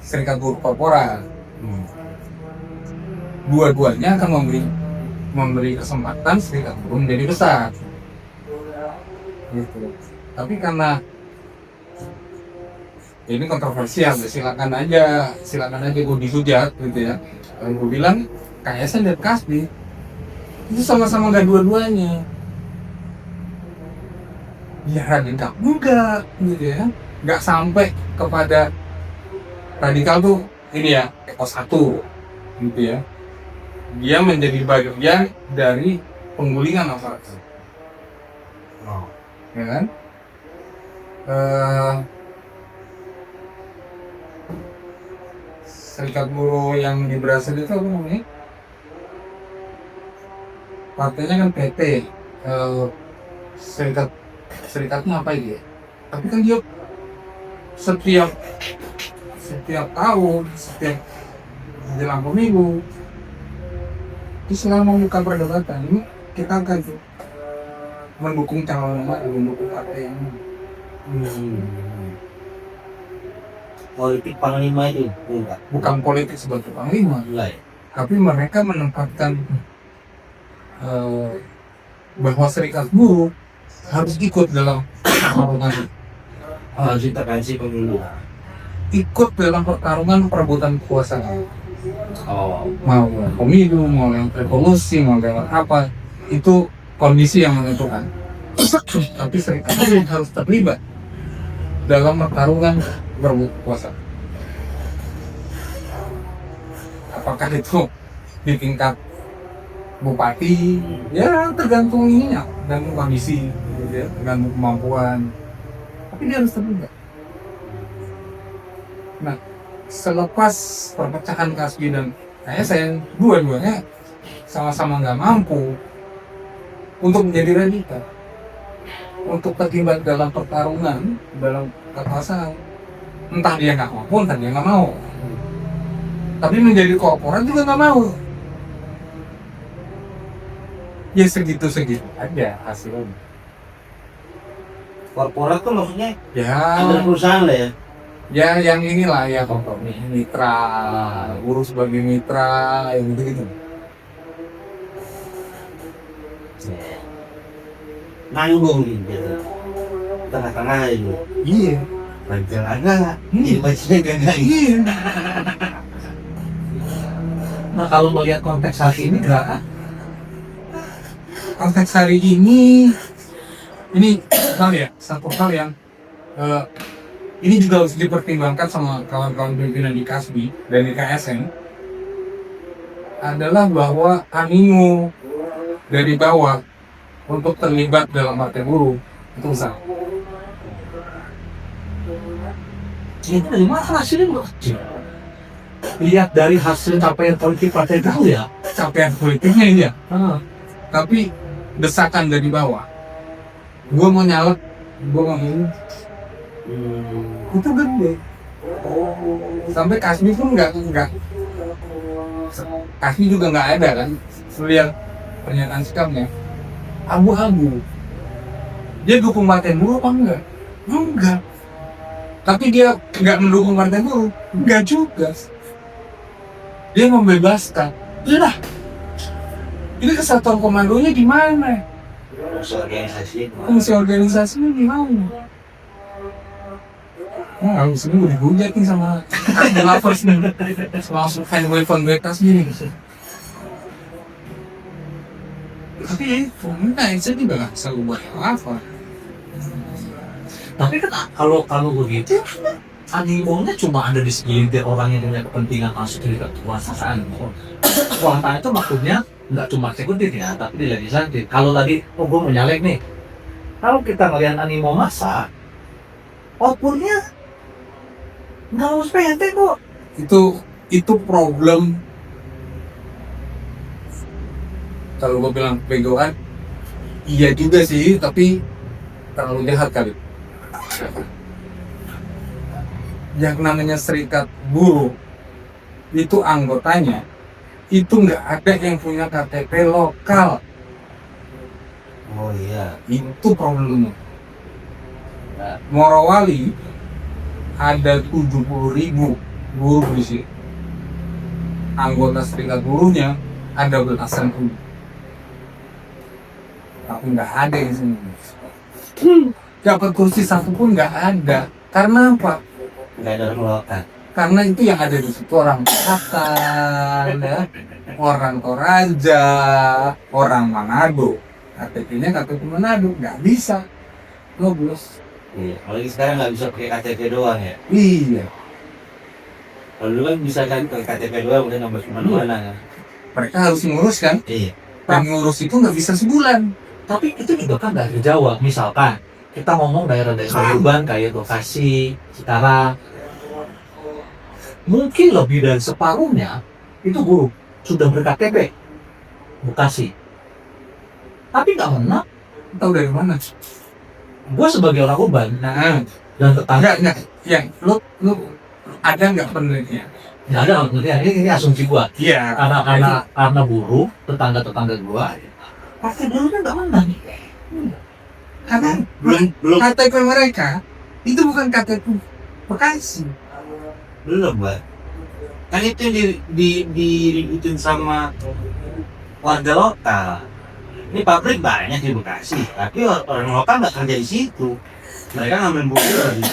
serikat buruh korporat. Dua-duanya akan memberi kesempatan serikat buruh menjadi besar, gitu. Tapi karena ini kontroversial, silakan aja gue dihujat, gitu ya. Kalau gue bilang KSN dan Kasbi itu sama-sama gak dua-duanya. Ya radikal juga, gitu ya. Gak sampai kepada radikal tuh ini ya, ekos satu, gitu ya. Dia menjadi bagian dari penggulingan masyarakat. Ya kan? Serikat buruh yang di Brasil itu apa namanya? Partainya kan PT. Serikatnya apa ya? Tapi kan dia setiap tahun, setiap menjelang pemilu itu selalu membuka perdebatan. Ini kita akan mendukung calon mana, mendukung partai yang mana. Politik panglima itu enggak. Bukan politik sebagai panglima, Enggak ya? tapi mereka menempatkan bahwa serikat buruh harus ikut dalam pertarungan, Harus intervensi pemilu. ikut dalam pertarungan perebutan kekuasaan. Oh. Mau pemilu, mau yang revolusi, mau lewat apa, itu kondisi yang menentukan. Tapi serikat buruh harus terlibat dalam pertarungan berebut kuasa. Apakah itu di tingkat bupati, ya tergantung ininya, tergantung kondisi, gitu ya, tergantung kemampuan. Tapi dia harus terlibat. Nah, selepas perpecahan Kasbi dan ASN, dua-duanya sama-sama nggak mampu untuk menjadi radikal, untuk terlibat dalam pertarungan, dalam kekuasaan. Entah dia nggak mampu, entah dia nggak mau. Tapi menjadi korporat juga nggak mau. Ya segitu-segitu aja hasilnya. Korporat tuh maksudnya Ya, ada perusahaan lah ya. ya yang inilah ya contoh nih mitra, urus sebagai mitra, yang gitu-gitu. Nanggung gitu. Tengah-tengah itu. Iya. Bajang agak. Ini bajang agak. Iya. Nah kalau melihat konteks hari ini enggak, Konteks hari ini satu hal yang ini juga harus dipertimbangkan sama kawan-kawan pimpinan di Kasbi dan di KSN adalah bahwa animo dari bawah untuk terlibat dalam partai buruh itu besar. ini dari mana hasilnya nggak kecil. Lihat dari hasil capaian politik partai tahu ya. Capaian politiknya iya, Ah, tapi desakan dari bawah. Gue mau nyalek, gue mau ini, itu gede. Sampai Kasbi pun nggak Kasbi juga nggak ada kan. Lihat pernyataan sikapnya abu-abu. Dia dukung partai buruh apa enggak? Enggak. Tapi dia nggak mendukung partai buruh, enggak juga. Dia membebaskan. Udah. Ini kesatuan komandonya di mana? Organisasi. Fungsi organisasinya di mana? Nah, harus ini udah dihujat nih sama lovers nih. Langsung fanboy Kasbi nih. Tapi ya itu, enggak, saya juga nggak bisa ubah apa. tapi kan kalau begitu animonya cuma ada di segelintir orang yang punya kepentingan masuk di kekuasaan. Kekuasaan itu maksudnya nggak cuma eksekutif ya, tapi di legislatif. Kalau tadi gue mau nyalek nih, kalau kita ngelihat animo massa, outputnya nggak harus PNT kok. Itu problem. Kalau gue bilang begoan, iya juga sih, tapi terlalu jahat kali. Yang namanya serikat buruh itu anggotanya itu nggak ada yang punya KTP lokal. Oh iya. Itu problemnya. Morowali ada 70.000 buruh di sini. Anggota serikat buruhnya ada belasan ribu. Tapi nggak ada di sini. Dapat kursi satu pun nggak ada. Karena apa? Nggak ada penolakan. Karena itu yang ada di situ orang Batak, ya, orang Toraja, orang Manado. KTP-nya KTP Manado, nggak bisa. Logos. Iya. Apalagi sekarang nggak bisa pakai KTP doang ya. Iya. Kalau dulu kan bisa kan pakai KTP doang udah nambah kemana-mana kan. Mereka harus ngurus kan? Iya. Dan ngurus itu nggak bisa sebulan. Tapi itu juga kan dari Jawa. Misalkan kita ngomong daerah-daerah urban kayak Bekasi, Cikarang, mungkin lebih dari separuhnya itu buruh sudah ber-KTP Bekasi. Tapi nggak menang. Tahu dari mana? Gue sebagai orang urban Nah, dan tetangga enggak. Ya, lu ada nggak penelitian? nggak ada maksudnya ini asumsi gue. Iya. Karena buruh tetangga gue pasti buruhnya nggak menang. Karena Belum KTP mereka itu bukan KTP Bekasi. belum Mbak. Kan itu yang diributin sama warga lokal. Ini pabrik banyak di Bekasi, tapi orang lokal nggak kerja di situ. Mereka ngambil buruh dari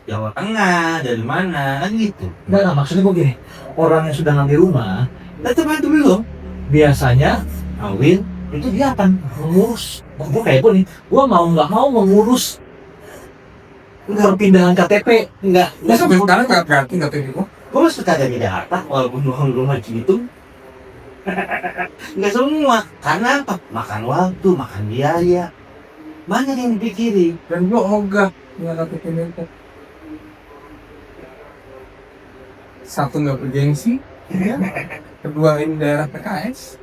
Jawa Tengah, dari mana, kan gitu. Enggak, maksudnya gue gini, orang yang sudah ngambil rumah, itu bantu belum. Biasanya kawin itu dia akan mengurus. Gue kayak gue nih, gue mau nggak mau mengurus perpindahan KTP. Enggak, Nah, sampai sekarang nggak berarti KTP gua. gue masih kerja di Jakarta, walaupun rumah gitu. Enggak semua, karena apa? Makan waktu, makan biaya. Banyak yang dipikirin. Dan gua ogah dengan KTP mereka. satu nggak bergengsi, kedua ini daerah PKS.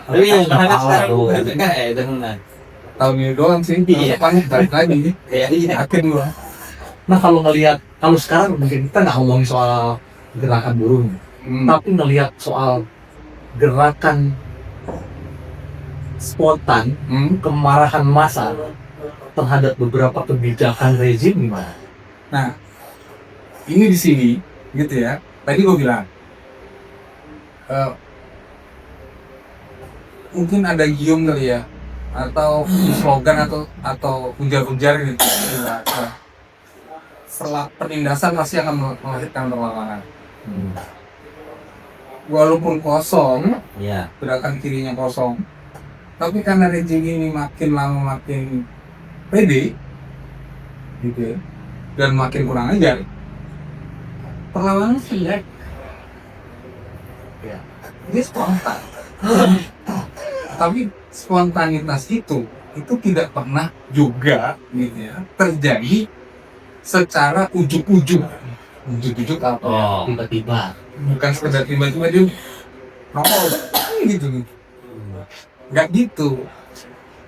Tapi yang Nggak mana kalah sekarang tuh. bukan PKS dengan Tahun ini doang sih, tahun Iya. depan balik lagi. kayak iya. Yakin gua. Nah kalau sekarang mungkin kita nggak ngomongin soal gerakan buruh, tapi ngelihat soal gerakan spontan kemarahan massa terhadap beberapa kebijakan rezim gimana? Nah, ini di sini gitu ya. Tadi gue bilang mungkin ada gium kali ya, atau slogan atau ujar-ujar gitu. Setelah penindasan pasti akan melahirkan perlawanan. Walaupun kosong, Iya. gerakan kirinya kosong, tapi karena rejim ini makin lama makin pede, gitu ya, dan makin kurang ajar, perlawanan jelek. Ya. Dia spontan. Tapi spontanitas itu tidak pernah juga gitu ya terjadi secara ujuk-ujuk. Ujuk-ujuk apa ya? Oh. Tiba-tiba. Bukan sekedar tiba-tiba dia nongol gitu. Nggak gitu.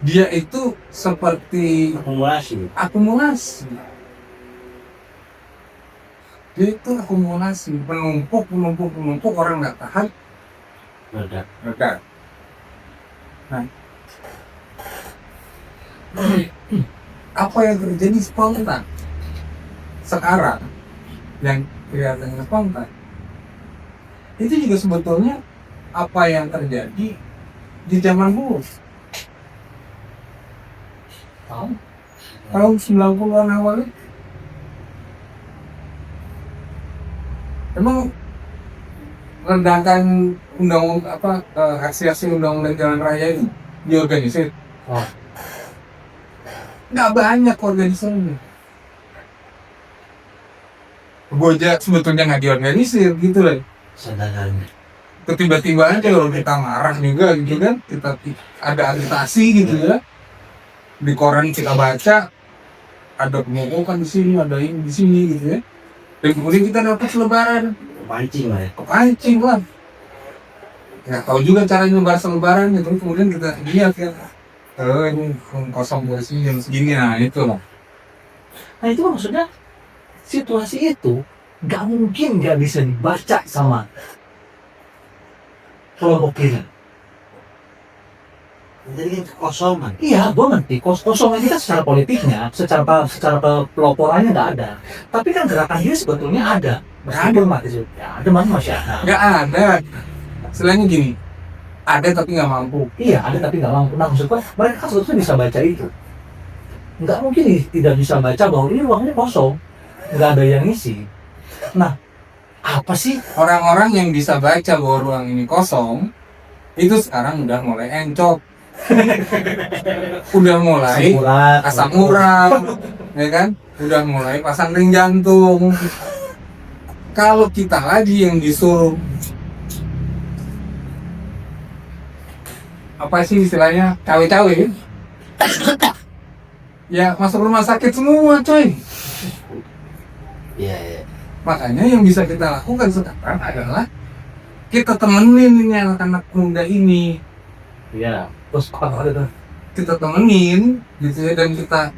Dia itu seperti akumulasi. Dia itu akumulasi, penumpuk orang nggak tahan, meledak. Nah, apa yang terjadi spontan sekarang yang kelihatannya spontan itu juga sebetulnya apa yang terjadi di zaman dulu tahun 90-an awal itu. Emang ledakan aksi-aksi undang-undang jalan raya itu diorganisir? Oh. Nggak banyak organisasinya. Gojek sebetulnya nggak diorganisir gitu lah. Sadarannya. Tiba-tiba aja kalau kita marah juga gitu kan, kita ada agitasi gitu ya. Di koran kita baca ada pemogokan di sini, ada ini di sini gitu ya. Dan kemudian kita dapat selebaran. Pancing lah ya. Kepancing lah. Ya tahu juga caranya nyebar selebaran gitu, kemudian kita lihat kan, ini kosong posisi jam segini, nah itu lah. Nah itu maksudnya situasi itu nggak mungkin nggak bisa dibaca sama kelompok kiri. Jadi kan kekosongan. Iya, gue ngerti. Kosong ini kan secara politiknya, secara peloporannya nggak ada. Tapi kan gerakan ini sebetulnya ada. Meskipun masih ada. Nggak ada. Istilahnya gini, ada tapi nggak mampu. Iya, ada tapi nggak mampu. Nah, maksud gue, mereka kan sebetulnya bisa baca itu. Nggak mungkin tidak bisa baca bahwa ini ruangnya kosong, nggak ada yang isi. Nah, apa sih? Orang-orang yang bisa baca bahwa ruang ini kosong, itu sekarang udah mulai encok. Udah mulai asam urat, ya kan? Udah mulai pasang ring jantung. Kalau kita lagi yang disuruh apa sih istilahnya cawe-cawe, ya masuk rumah sakit semua coy. Iya. Makanya yang bisa kita lakukan sekarang adalah kita temenin ini anak-anak muda ini. Iya. Terus apa ada tuh? Kita temenin gitu ya, dan kita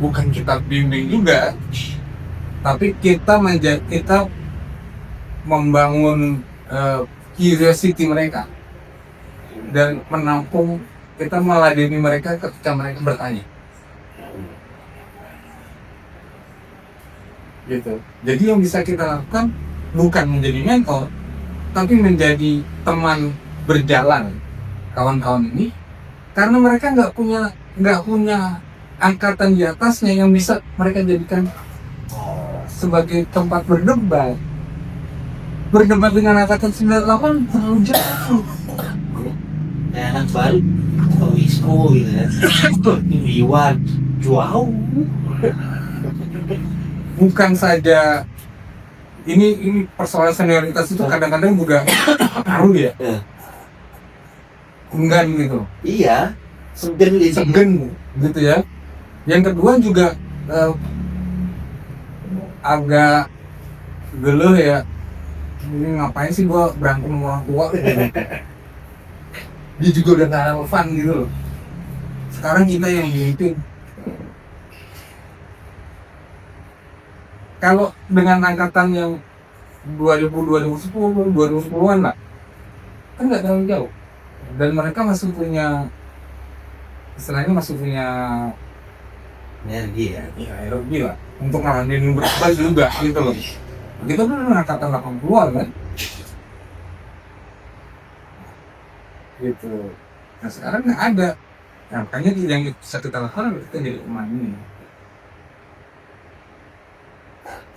bukan kita bimbing juga, tapi kita membangun curiosity mereka dan menampung, kita meladeni mereka ketika mereka bertanya gitu. Jadi yang bisa kita lakukan bukan menjadi mentor, tapi menjadi teman berjalan kawan-kawan ini, karena mereka nggak punya angkatan di atasnya yang bisa mereka jadikan sebagai tempat berdebat dengan angkatan 98 terlalu jauh. Kayak anak baru atau Wisco gitu ya. Iwan jauh. Bukan saja ini persoalan senioritas itu kadang-kadang juga pengaruh ya. Enggan gitu. Iya. Segen gitu ya. Yang kedua juga agak Dulu ya, ini ngapain sih gua berantem sama orang tua? Dia juga udah gak relevan gitu loh. Sekarang kita yang memimpin. Kalau dengan angkatan yang 2000, 2010, 2010-an lah, kan nggak terlalu jauh. Dan mereka masih punya, istilahnya masih punya energi ya. energi lah untuk ngalamin berapa juga gitu loh. Kita kan angkatan 80-an kan, gitu. Nah sekarang nggak ada. Nah, makanya yang bisa kita lakukan kita jadi pemain ini.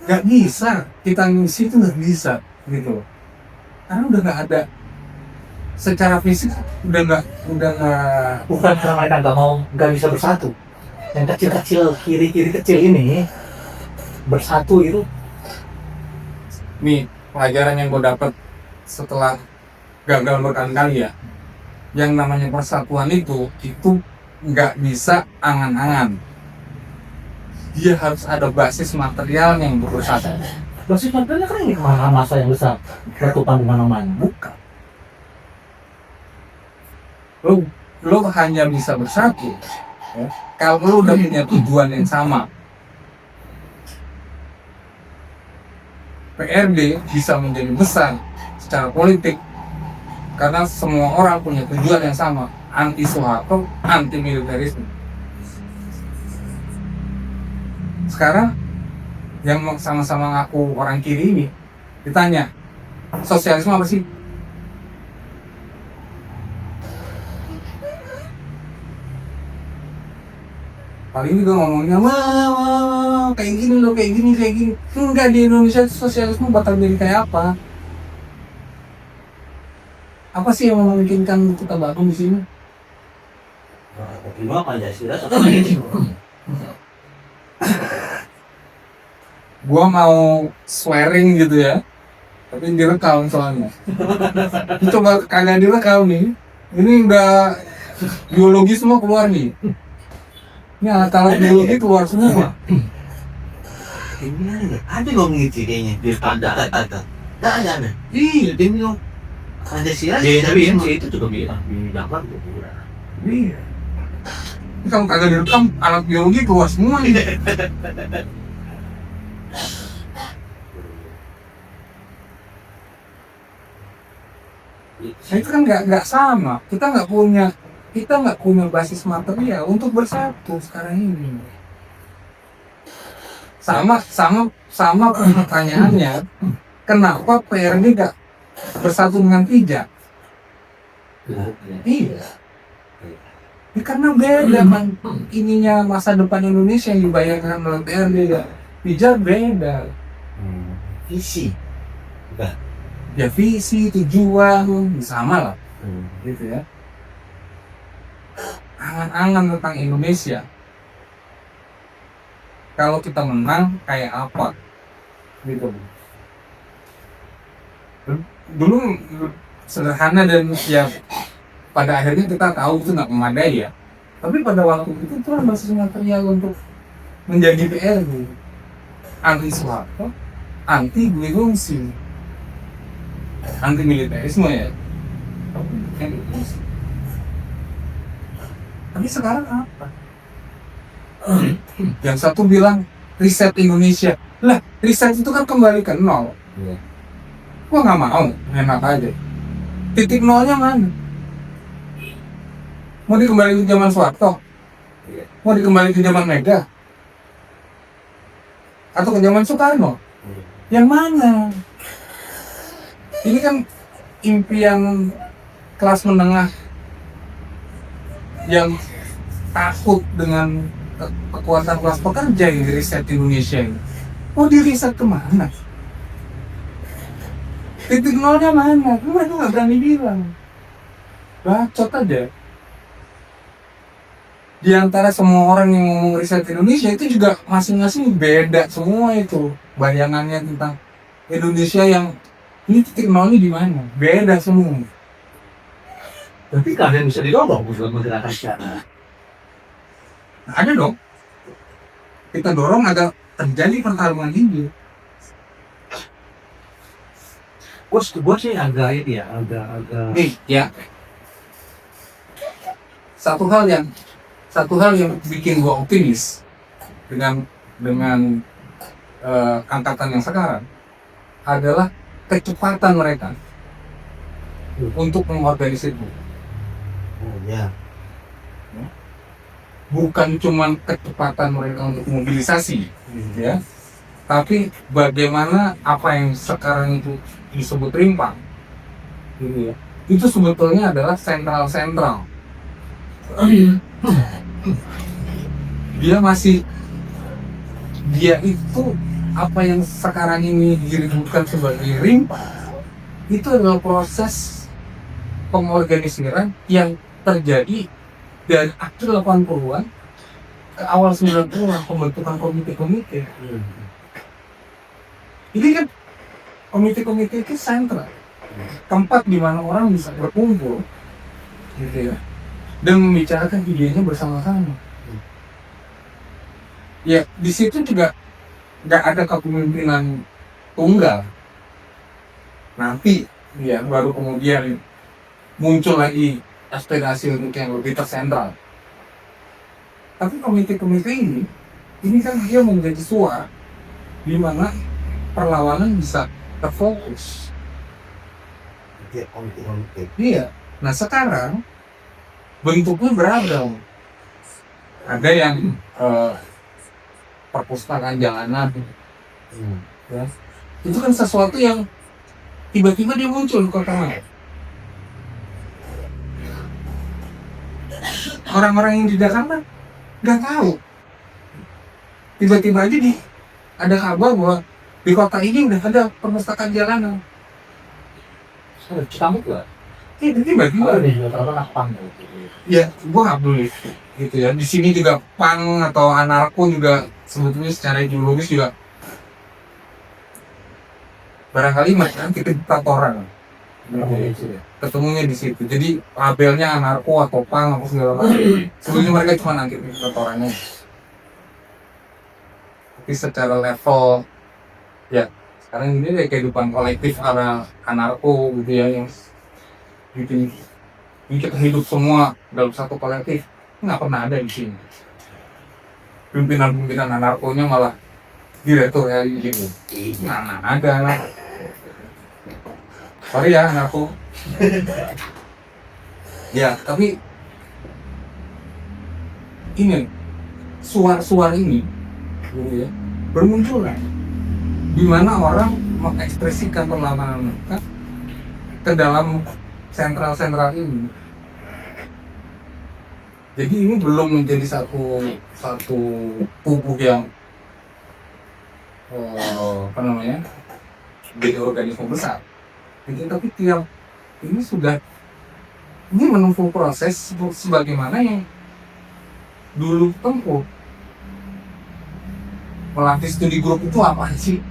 Nggak bisa kita ngisi itu, nggak bisa gitu loh. Karena udah nggak ada, secara fisik udah nggak Bukan karena mereka nggak bisa bersatu. Yang kecil-kecil, kiri-kiri kecil ini bersatu itu. nih pelajaran yang gue dapat setelah gagal berkali-kali ya. Yang namanya persatuan itu nggak bisa angan-angan. Dia harus ada basis materialnya yang bersatu. Basis materialnya kan ini kemana masa yang besar, bertumpang di mana-mana. Bukan. Lo hanya bisa bersatu ya, kalau lo udah punya tujuan yang sama. PRD bisa menjadi besar secara politik karena semua orang punya tujuan yang sama, anti Soeharto, anti militerisme. Sekarang yang sama-sama ngaku orang kiri ini ditanya, sosialisme apa sih? Paling juga ngomongnya wah kayak gini loh, kayak gini. Enggak, di Indonesia sosialisme bakal jadi kayak apa? Apa sih yang memungkinkan kita bangun di sini? Kedua Pancasila. Gua mau swearing gitu ya, tapi direkam soalnya. Coba kagak direkam nih, ini udah biologi semua keluar nih. Ini alat-alat biologi keluar semua. Ini ada nggak ngici kayaknya di ada. Iya, dia bilang Pancasila. Ya, tapi itu juga bilang di Jakarta juga. Iya. Ini kalau kagak direkam, alat biologi keluar semua nih. Nah, itu kan nggak sama. Kita nggak punya basis material untuk bersatu sekarang ini. Sama pertanyaannya, kenapa PRD nggak bersatu dengan Tija? Iya. Ya, karena beda kan ininya, masa depan Indonesia yang dibayangkan oleh PRD ya. Tija beda. Visi. Ya visi, tujuan, sama lah. Gitu ya. Angan-angan tentang Indonesia. Kalau kita menang kayak apa? Gitu. Dulu sederhana dan ya pada akhirnya kita tahu itu nggak memadai ya. Tapi pada waktu itu kan basis material untuk menjadi PRD. Anti Soeharto, anti Gwegongsi, anti militerisme ya. Tapi sekarang apa? Yang satu bilang riset Indonesia. Lah, riset itu kan kembali ke nol. Iya. Gua nggak mau, enak aja. Titik nolnya mana? Mau dikembali ke zaman Soeharto? Mau dikembali ke zaman Mega? Atau ke zaman Soekarno? Yang mana? Ini kan impian kelas menengah yang takut dengan kekuatan kelas pekerja yang di riset Indonesia ini. Mau di riset kemana? Titik nolnya mana? Mereka nggak berani bilang. Bacot aja. Di antara semua orang yang ngomong riset Indonesia itu juga masing-masing beda semua itu bayangannya tentang Indonesia yang ini titik nolnya di mana? Beda semua. Tapi kalian bisa didorong buat menggerakkan secara. Nah, ada dong. Kita dorong agar terjadi pertarungan ini. Gue sih agak ini ya, agak Nih ya, satu hal yang bikin gue optimis dengan angkatan yang sekarang adalah kecepatan mereka untuk mengorganisir itu. Oh ya. Bukan cuma kecepatan mereka untuk mobilisasi, ya, tapi bagaimana apa yang sekarang itu disebut rimpang, gitu ya, itu sebetulnya adalah sentral. Dia itu apa yang sekarang ini diributkan sebagai rimpang, itu adalah proses pengorganisiran yang terjadi dari akhir 80-an ke awal 90-an, pembentukan komite-komite. Ini kan komite-komite itu sentral, tempat di mana orang bisa berkumpul, gitu ya, dan membicarakan idenya bersama-sama. Ya, di situ juga nggak ada kepemimpinan tunggal. Nanti, ya, baru kemudian muncul lagi aspirasi untuk yang lebih tersentral. Tapi komite-komite ini kan dia menjadi suara di mana perlawanan bisa terfokus. Iya. Nah sekarang bentuknya beragam. Ada yang perpustakaan jalanan, ya. Itu kan sesuatu yang tiba-tiba dia muncul di kota mana. Orang-orang yang di Jakarta nggak tahu. Tiba-tiba aja ada kabar bahwa di kota ini udah ada perpustakaan jalanan. Citamu gak? Tiba-tiba nih, anak pang. Ya, gua nggak peduli gitu ya. Di sini juga pang atau anarko juga sebetulnya secara ideologis juga barangkali macam kita diktatoran. Ketemunya di situ. Jadi labelnya anarko atau pang atau segala macam. Sebetulnya mereka cuma nanti diktatorannya. Tapi secara level ya sekarang ini kayak kehidupan kolektif ala anarko gitu ya, yang gitu kita hidup semua dalam satu kolektif, nggak pernah ada di sini. Pimpinan anarkonya malah direktur ya gitu. Nah ada. Sorry ya anarko. Ya tapi ini suara-suara ini gitu ya, bermunculan di mana orang mengekspresikan perlawanan mereka ke dalam sentral ini. Jadi ini belum menjadi satu tubuh yang jadi organisme besar. Jadi, tapi tiap ini menempuh proses sebagaimana yang dulu tempuh. Melatih studi grup itu apa sih?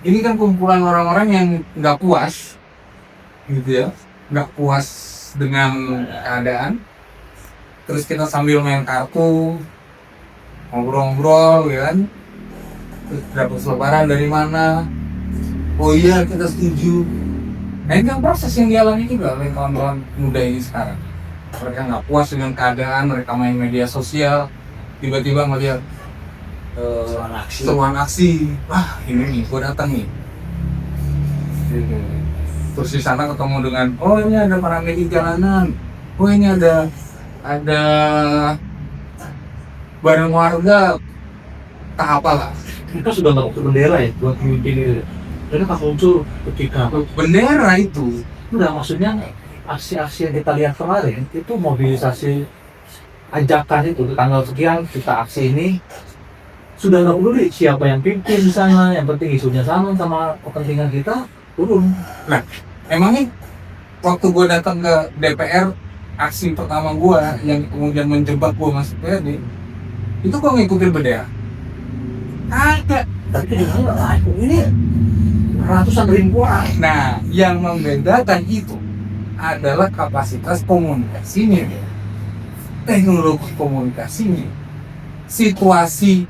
Ini kan kumpulan orang-orang yang nggak puas, gitu ya, nggak puas dengan keadaan. Terus kita sambil main kartu, ngobrol-ngobrol, ya kan? Terus dapat selebaran dari mana? Oh iya kita setuju. Nah ini kan proses yang dialami juga oleh kawan-kawan muda ini sekarang. Mereka nggak puas dengan keadaan, mereka main media sosial, tiba-tiba melihat seruan aksi, wah ini nih, gue datang nih. Terus di sana ketemu dengan, oh ini ada para medik jalanan, oh ini ada bareng warga, tak apalah. Kita sudah nggak butuh bendera ya buat memimpin itu. Jadi pas muncul ketika Bendera itu, udah maksudnya aksi-aksi yang kita lihat kemarin itu mobilisasi ajakan itu tanggal sekian kita aksi ini. Sudah nggak peduli siapa yang pimpin di sana, yang penting isunya sama kepentingan kita turun. nah emangnya waktu gue datang ke DPR, aksi pertama gue yang kemudian menjebak gue masuk PRD, itu gue ngikutin bendera? Ada. Tapi juga ini ratusan ribu orang. Nah, yang membedakan itu adalah kapasitas komunikasinya, teknologi komunikasinya, situasi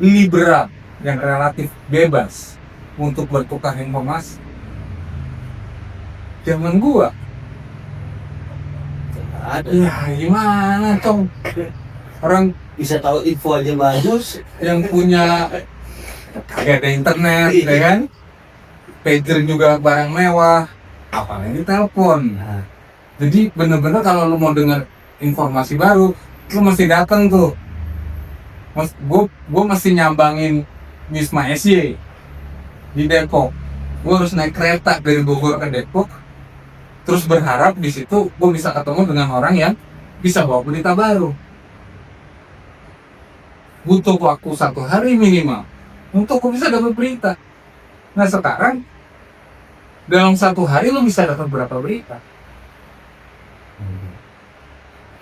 liberal yang relatif bebas untuk bertukar informasi. Zaman gua, Ada ya gimana cong, orang bisa tahu info aja bagus. yang punya kagak ada internet, ya kan? Pager juga barang mewah, apalagi telepon. Nah, Jadi bener-bener kalau lu mau dengar informasi baru, lu mesti datang tuh. Gue mesti nyambangin Wisma SY di Depok. Gue harus naik kereta dari Bogor ke Depok, terus berharap di situ gue bisa ketemu dengan orang yang bisa bawa berita baru. Butuh waktu 1 hari minimal untuk gue bisa dapat berita. Nah sekarang dalam 1 hari lu bisa dapat berapa berita?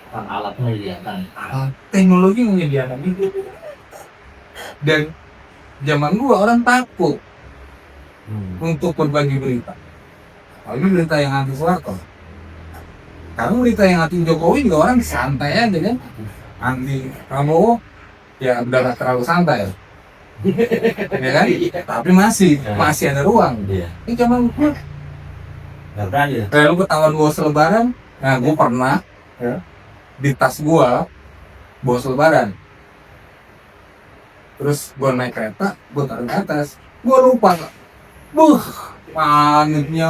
Kan alat menyediakan. Teknologi menyediakan itu. Dan zaman gua orang takut untuk berbagi berita. Apalagi berita yang anti Soeharto. Karena berita yang anti Jokowi juga orang santai aja kan. Anti Prabowo ya udah gak terlalu santai. Ya kan? Tapi masih ada ruang. iya. Ini zaman gua Nggak berani ya. kayak lu ketahuan bawa selebaran. Nah gua pernah ya, di tas gua bawa selebaran. Terus gua naik kereta, gua taruh ke atas, gua lupa. Paniknya.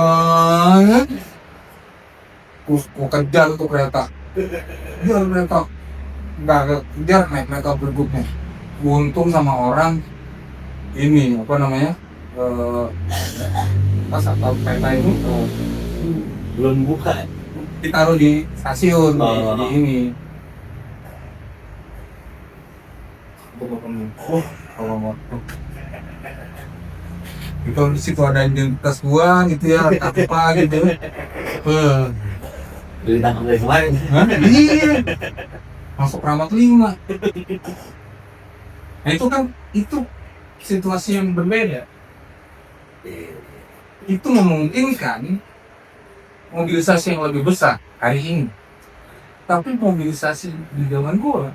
Terus gua kejar tuh kereta. Kejar kereta. Nggak kejar naik kereta bergubnya. Untung sama orang ini apa namanya? Pas atau kereta itu Belum buka. ditaruh di stasiun di ini. Kalau waktu itu di situ ada identitas gua gitu ya, apa gitu. Ditangkap dari kemarin. Hah? Iya. Masuk Kramat 5. Nah itu kan itu situasi yang berbeda. Itu memungkinkan mobilisasi yang lebih besar hari ini. Tapi mobilisasi di zaman gua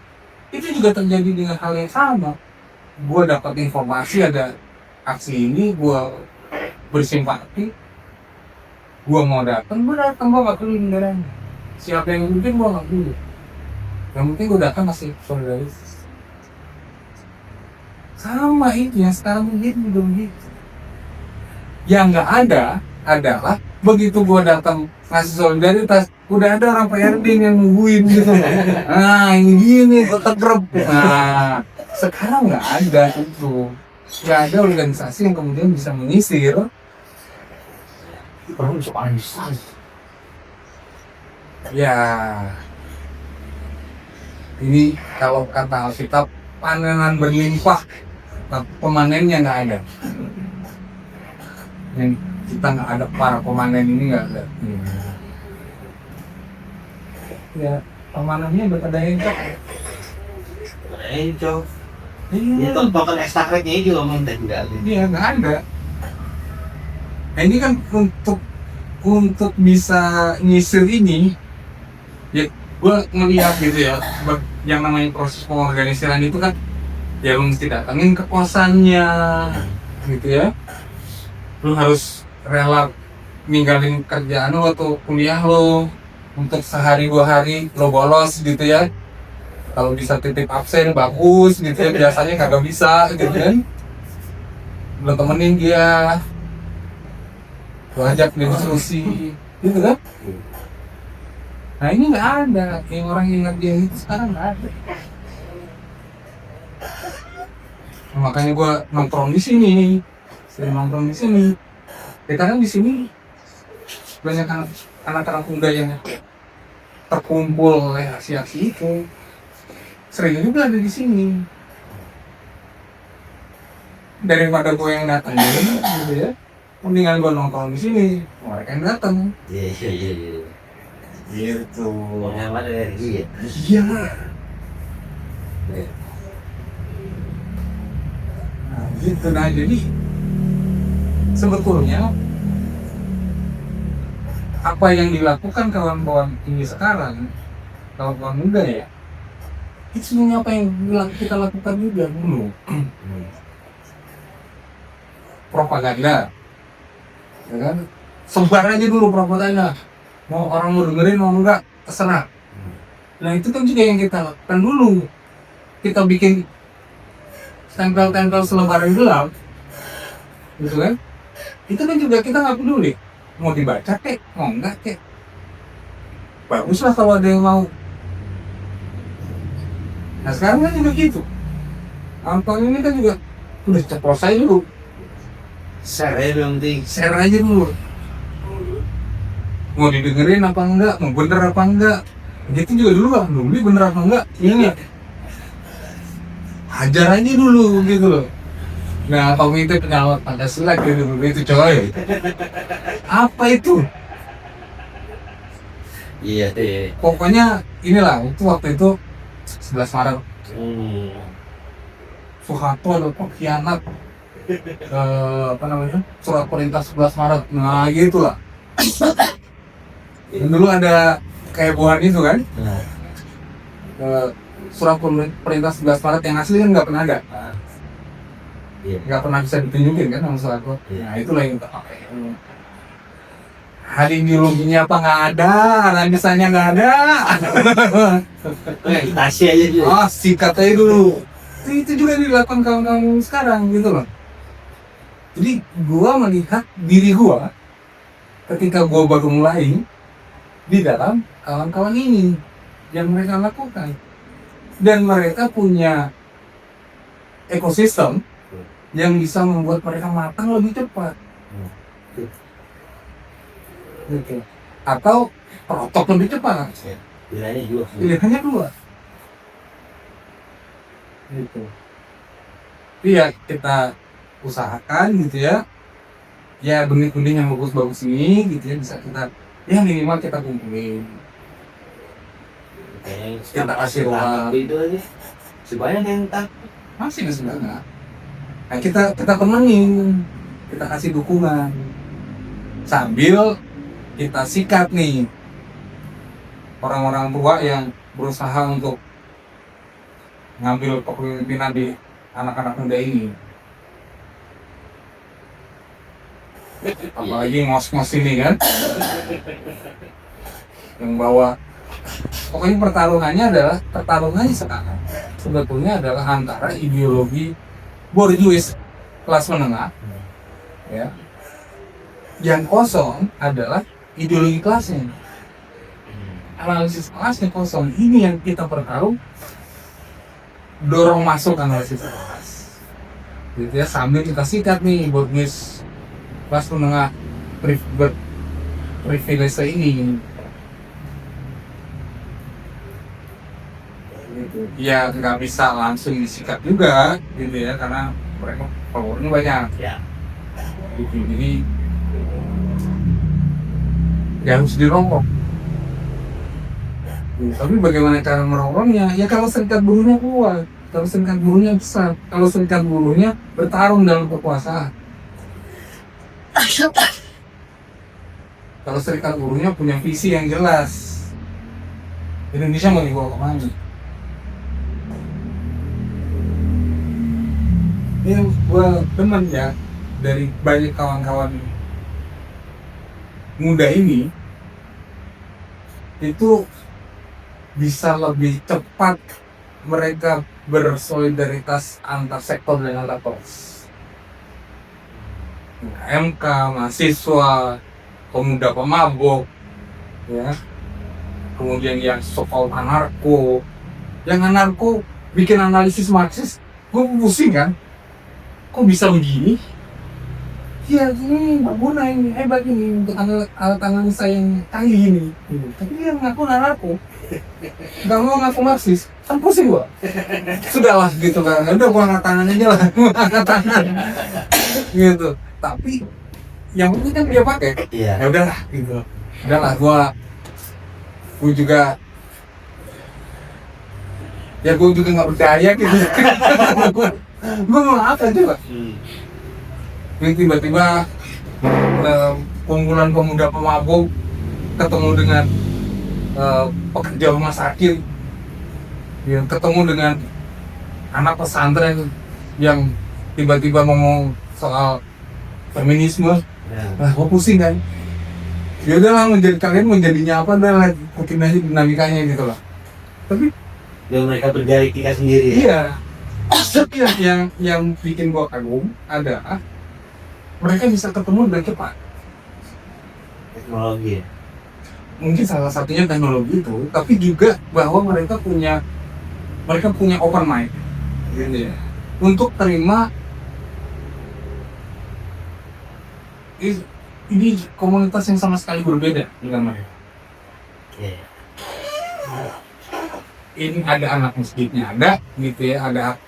itu juga terjadi dengan hal yang sama. Gua dapat informasi ada aksi ini, gua bersimpati, gua mau datang, gua gak peduli beneran. Siapa yang mungkin gua gak peduli. Yang penting gua datang masih solidaris. Sama itu yang sekarang begitu. Yang nggak ada adalah begitu gua datang ngasih solidaritas, udah ada orang PRD yang nungguin gitu. Nah ini gini, tegrep. Nah sekarang nggak ada itu, nggak ada organisasi yang kemudian bisa menyisir. Perlu masuk analisis. Ya ini kalau kata Alkitab panenan berlimpah, tapi pemanennya nggak ada. Yang kita nggak ada, para pemanen ini nggak ada. Ya pemanennya berada encok. Cok. Iya. Itu token estafetnya itu ngomong tadi nggak ada. Iya nggak ada. Nah, ini kan untuk bisa nyisir ini, ya gue ngeliat gitu ya, yang namanya proses pengorganisiran itu kan, ya lu mesti datangin ke kosannya, gitu ya. Lu harus rela ninggalin kerjaan lo atau kuliah lo untuk sehari 2 hari lo bolos gitu ya. Kalau bisa titip absen bagus gitu ya, biasanya kagak bisa gitu kan. Lo temenin dia, lo ajak dia diskusi gitu kan. Nah ini nggak ada, yang orang yang ngerjain itu sekarang nggak ada. Nah, makanya gua nongkrong di sini, sering nongkrong di sini. Ya karena di sini banyak anak-anak muda yang terkumpul oleh aksi-aksi itu. Sering juga ada di sini. Daripada gue yang datang gitu ya, mendingan gue nongkrong di sini, mereka yang datang. Iya. Gitu. Yang mana dari dia? Iya. Nah, gitu. Nah, jadi sebetulnya apa yang dilakukan kawan-kawan ini sekarang, kawan-kawan muda ya, itu sebenarnya apa yang kita lakukan juga dulu. propaganda, ya kan? Sebar aja dulu propaganda, mau orang mau dengerin mau enggak terserah. Nah itu kan juga yang kita lakukan dulu, kita bikin tempel-tempel selebaran gelap, gitu kan? Itu kan juga kita nggak peduli, mau dibaca kek, mau enggak kek. Baguslah kalau ada yang mau. Nah sekarang kan juga gitu. Angkong ini kan juga udah ceplos aja dulu, Saya yang penting. share aja dulu. Mau didengerin apa enggak, mau bener apa enggak. Gitu juga dulu lah, dulu bener apa enggak. Ini hajar aja dulu gitu loh. Nah komite pengawal Pancasila gitu dulu itu coy. Apa itu? Iya deh. Pokoknya inilah itu waktu itu 11 Maret Soeharto ada pengkhianat apa namanya surat perintah 11 Maret. Nah gitu lah. Dan dulu ada kehebohan itu kan, Nah, surat perintah 11 Maret yang asli kan nggak pernah ada, iya. nggak pernah bisa ditunjukin kan sama Soeharto. Iya. Nah itulah yang kita pakai. Hari ideologinya apa nggak ada, analisanya nggak ada. Kasih aja juga. Oh sikat aja dulu. Itu juga dilakukan kawan-kawan sekarang gitu loh. Jadi gua melihat diri gua ketika gua baru mulai di dalam kawan-kawan ini yang mereka lakukan, dan mereka punya ekosistem yang bisa membuat mereka matang lebih cepat. Gitu. Atau protok lebih cepat. Pilihannya juga. Pilihannya dua. Gitu. Iya kita usahakan gitu ya. Ya benih-benih yang bagus-bagus ini gitu ya bisa kita ya minimal kita kumpulin. Kita kasih ruang. Itu aja. Sebanyak yang tak. Masih sebenarnya. Nah kita temenin, kita kasih dukungan sambil kita sikat nih orang-orang tua yang berusaha untuk ngambil kepemimpinan di anak-anak muda ini. Apalagi ngos-ngos ini kan yang bawa. Pokoknya pertarungannya sekarang sebetulnya adalah antara ideologi borjuis kelas menengah ya, yang kosong adalah ideologi kelasnya, analisis kelasnya kosong. Ini yang kita bertarung, dorong masuk analisis kelas gitu ya, sambil kita sikat nih borjuis kelas menengah privilege ini gitu. Ya nggak bisa langsung disikat juga gitu ya, karena mereka followernya banyak Ya. gitu. Jadi ya harus dirongrong. Tapi bagaimana cara merongrongnya? Ya kalau serikat buruhnya kuat, kalau serikat buruhnya besar, kalau serikat buruhnya bertarung dalam kekuasaan. Kalau serikat buruhnya punya visi yang jelas, Indonesia mau dibawa kemana? Ini gue temen ya, dari banyak kawan-kawan muda ini itu bisa lebih cepat mereka bersolidaritas antar sektor dan antar pos. MK, mahasiswa, pemuda pemabok, ya, kemudian yang so-called anarko, yang anarko bikin analisis Marxis, gue pusing kan, kok bisa begini? Ya ini berguna ini, hebat ini untuk alat analisa yang canggih ini. Tapi dia ngaku anarko, nggak mau ngaku Marxis, kan pusing gua. Sudahlah gitu kan, udah gua angkat tangan aja lah, gua angkat tangan, gitu. Tapi yang penting kan dia pakai, Iya. ya udahlah gitu, udahlah gua juga ya gua juga nggak berdaya gitu. gua mau apa coba? Ini tiba-tiba kumpulan pemuda pemabuk ketemu dengan pekerja rumah sakit, yang ketemu dengan anak pesantren yang tiba-tiba ngomong soal feminisme. Ya. Nah, gue pusing kan. Ya udahlah, kalian mau jadinya apa, udah ikutin aja dinamikanya gitu loh. Tapi Dan mereka berdialektika sendiri. Ya? iya, tapi yang bikin gue kagum adalah mereka bisa ketemu dengan cepat. Teknologi. Ya? Mungkin salah satunya teknologi itu, tapi juga bahwa mereka punya open mind, gitu ya, untuk terima ini komunitas yang sama sekali berbeda dengan mereka. Ya. Ini ada anak masjidnya ada, gitu ya, ada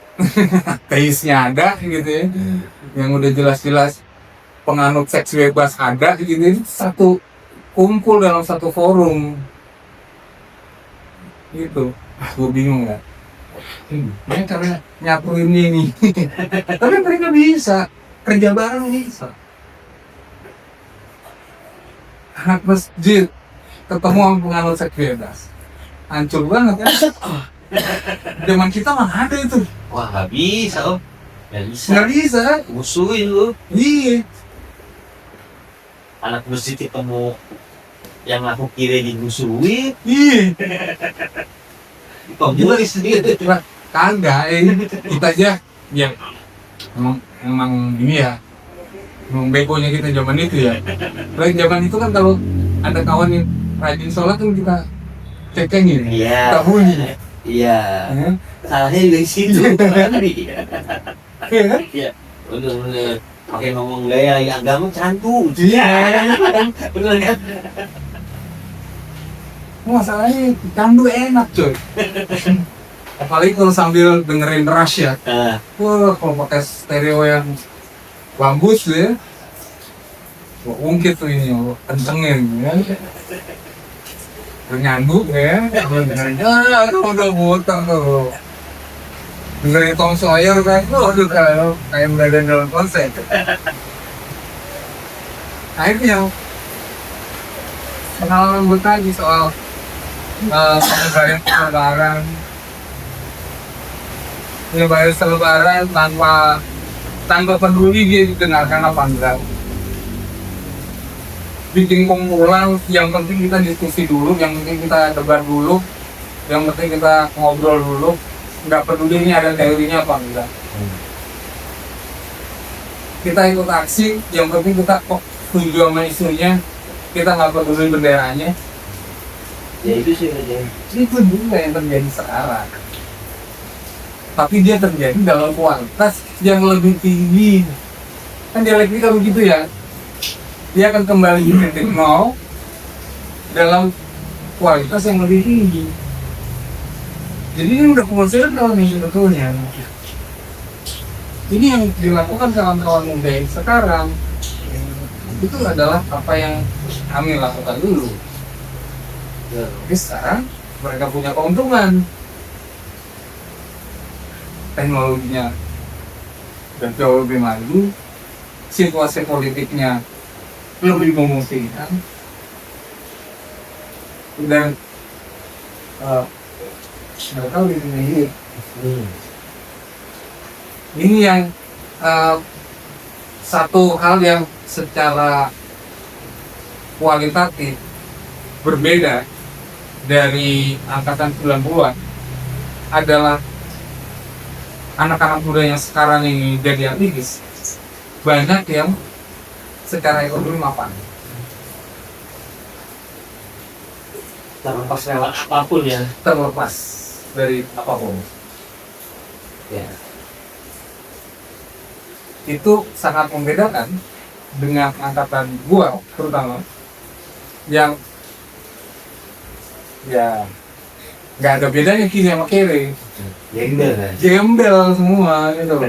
teisnya ada, gitu ya, yang udah jelas-jelas penganut seks bebas ada, gitu. Ini satu kumpul dalam satu forum, gitu. Gue bingung ya. Ini cara nyatuin ini. Tapi mereka bisa kerja bareng, bisa. Anak masjid ketemu sama penganut seks bebas, hancur banget kan? Zaman kita mana ada itu? Wah, nggak bisa, Om. Nggak bisa. Nggak bisa. Musuhin lu. Iya. Anak masjid ketemu yang aku kira dimusuhin. Iya. Juga sendiri. Nah, kagak, kita aja yang emang ini ya, emang begonya kita zaman itu ya. Lagi zaman itu kan kalau ada kawan yang rajin sholat kan kita cekengin, Iya. kita bunyi. Iya. Ya. Salahnya di situ. Iya. Iya kan? Iya. Bener-bener. Pakai ngomong gaya agama cantu. Iya. Bener kan? Masalahnya candu enak coy. Apalagi kalau sambil dengerin Rush ya. Nah, Wah, kalau pakai stereo yang bagus tuh ya, gua ungkit tuh ini, gua kencengin ya. Nyanduk ya, dengerin, udah botak tuh. Dengerin Tom Sawyer kan, aduh kayak berada dalam konser. Nah itu yang pengalaman gue tadi soal penyebaran selebaran tanpa peduli dia didengarkan apa enggak. Bikin kumpulan, yang penting kita diskusi dulu, yang penting kita debat dulu, yang penting kita ngobrol dulu, nggak peduli ini ada teorinya apa enggak. Kita ikut aksi, yang penting kita kok setuju sama isunya, kita nggak peduli benderanya. ya itu sih aja. Itu juga yang terjadi sekarang. Tapi dia terjadi dalam kualitas yang lebih tinggi. Kan dialektika begitu ya. Dia akan kembali di titik nol dalam kualitas yang lebih tinggi. Jadi ini udah konvensional nih sebetulnya. Ini yang dilakukan kawan-kawan muda yang sekarang itu adalah apa yang kami lakukan dulu. Tapi sekarang mereka punya keuntungan, teknologinya dan jauh lebih maju, situasi politiknya lebih memungkinkan, dan mereka lebih tinggi. Ini yang satu hal yang secara kualitatif berbeda dari angkatan 90-an adalah anak-anak muda yang sekarang ini jadi aktivis, banyak yang secara ekonomi mapan. Terlepas lewat apapun ya. Terlepas dari apapun. Ya. Itu sangat membedakan dengan angkatan gua terutama yang ya nggak ada bedanya kiri sama kiri, gembel semua gitu.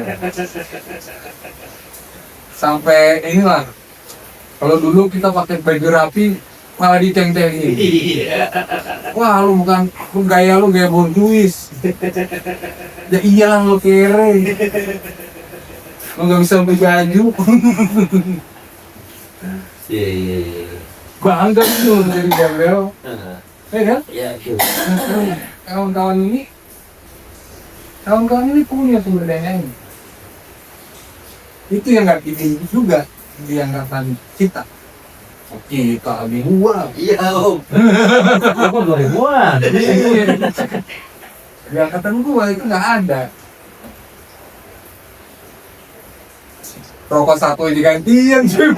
Sampai inilah, kalau dulu kita pakai baju rapi malah diceng-cengin. Wah lu bukan, lu gaya borjuis. Ya iyalah lu kere, lu nggak bisa beli baju. Iya. Bangga tuh jadi gembel, ya kan? Ya, itu. Kawan-kawan ini punya sumber daya ini. Itu yang nggak dimiliki juga di angkatan kita di gua Iya om. Aku 2000-an. di angkatan gua itu nggak ada rokok satu digantian cuy,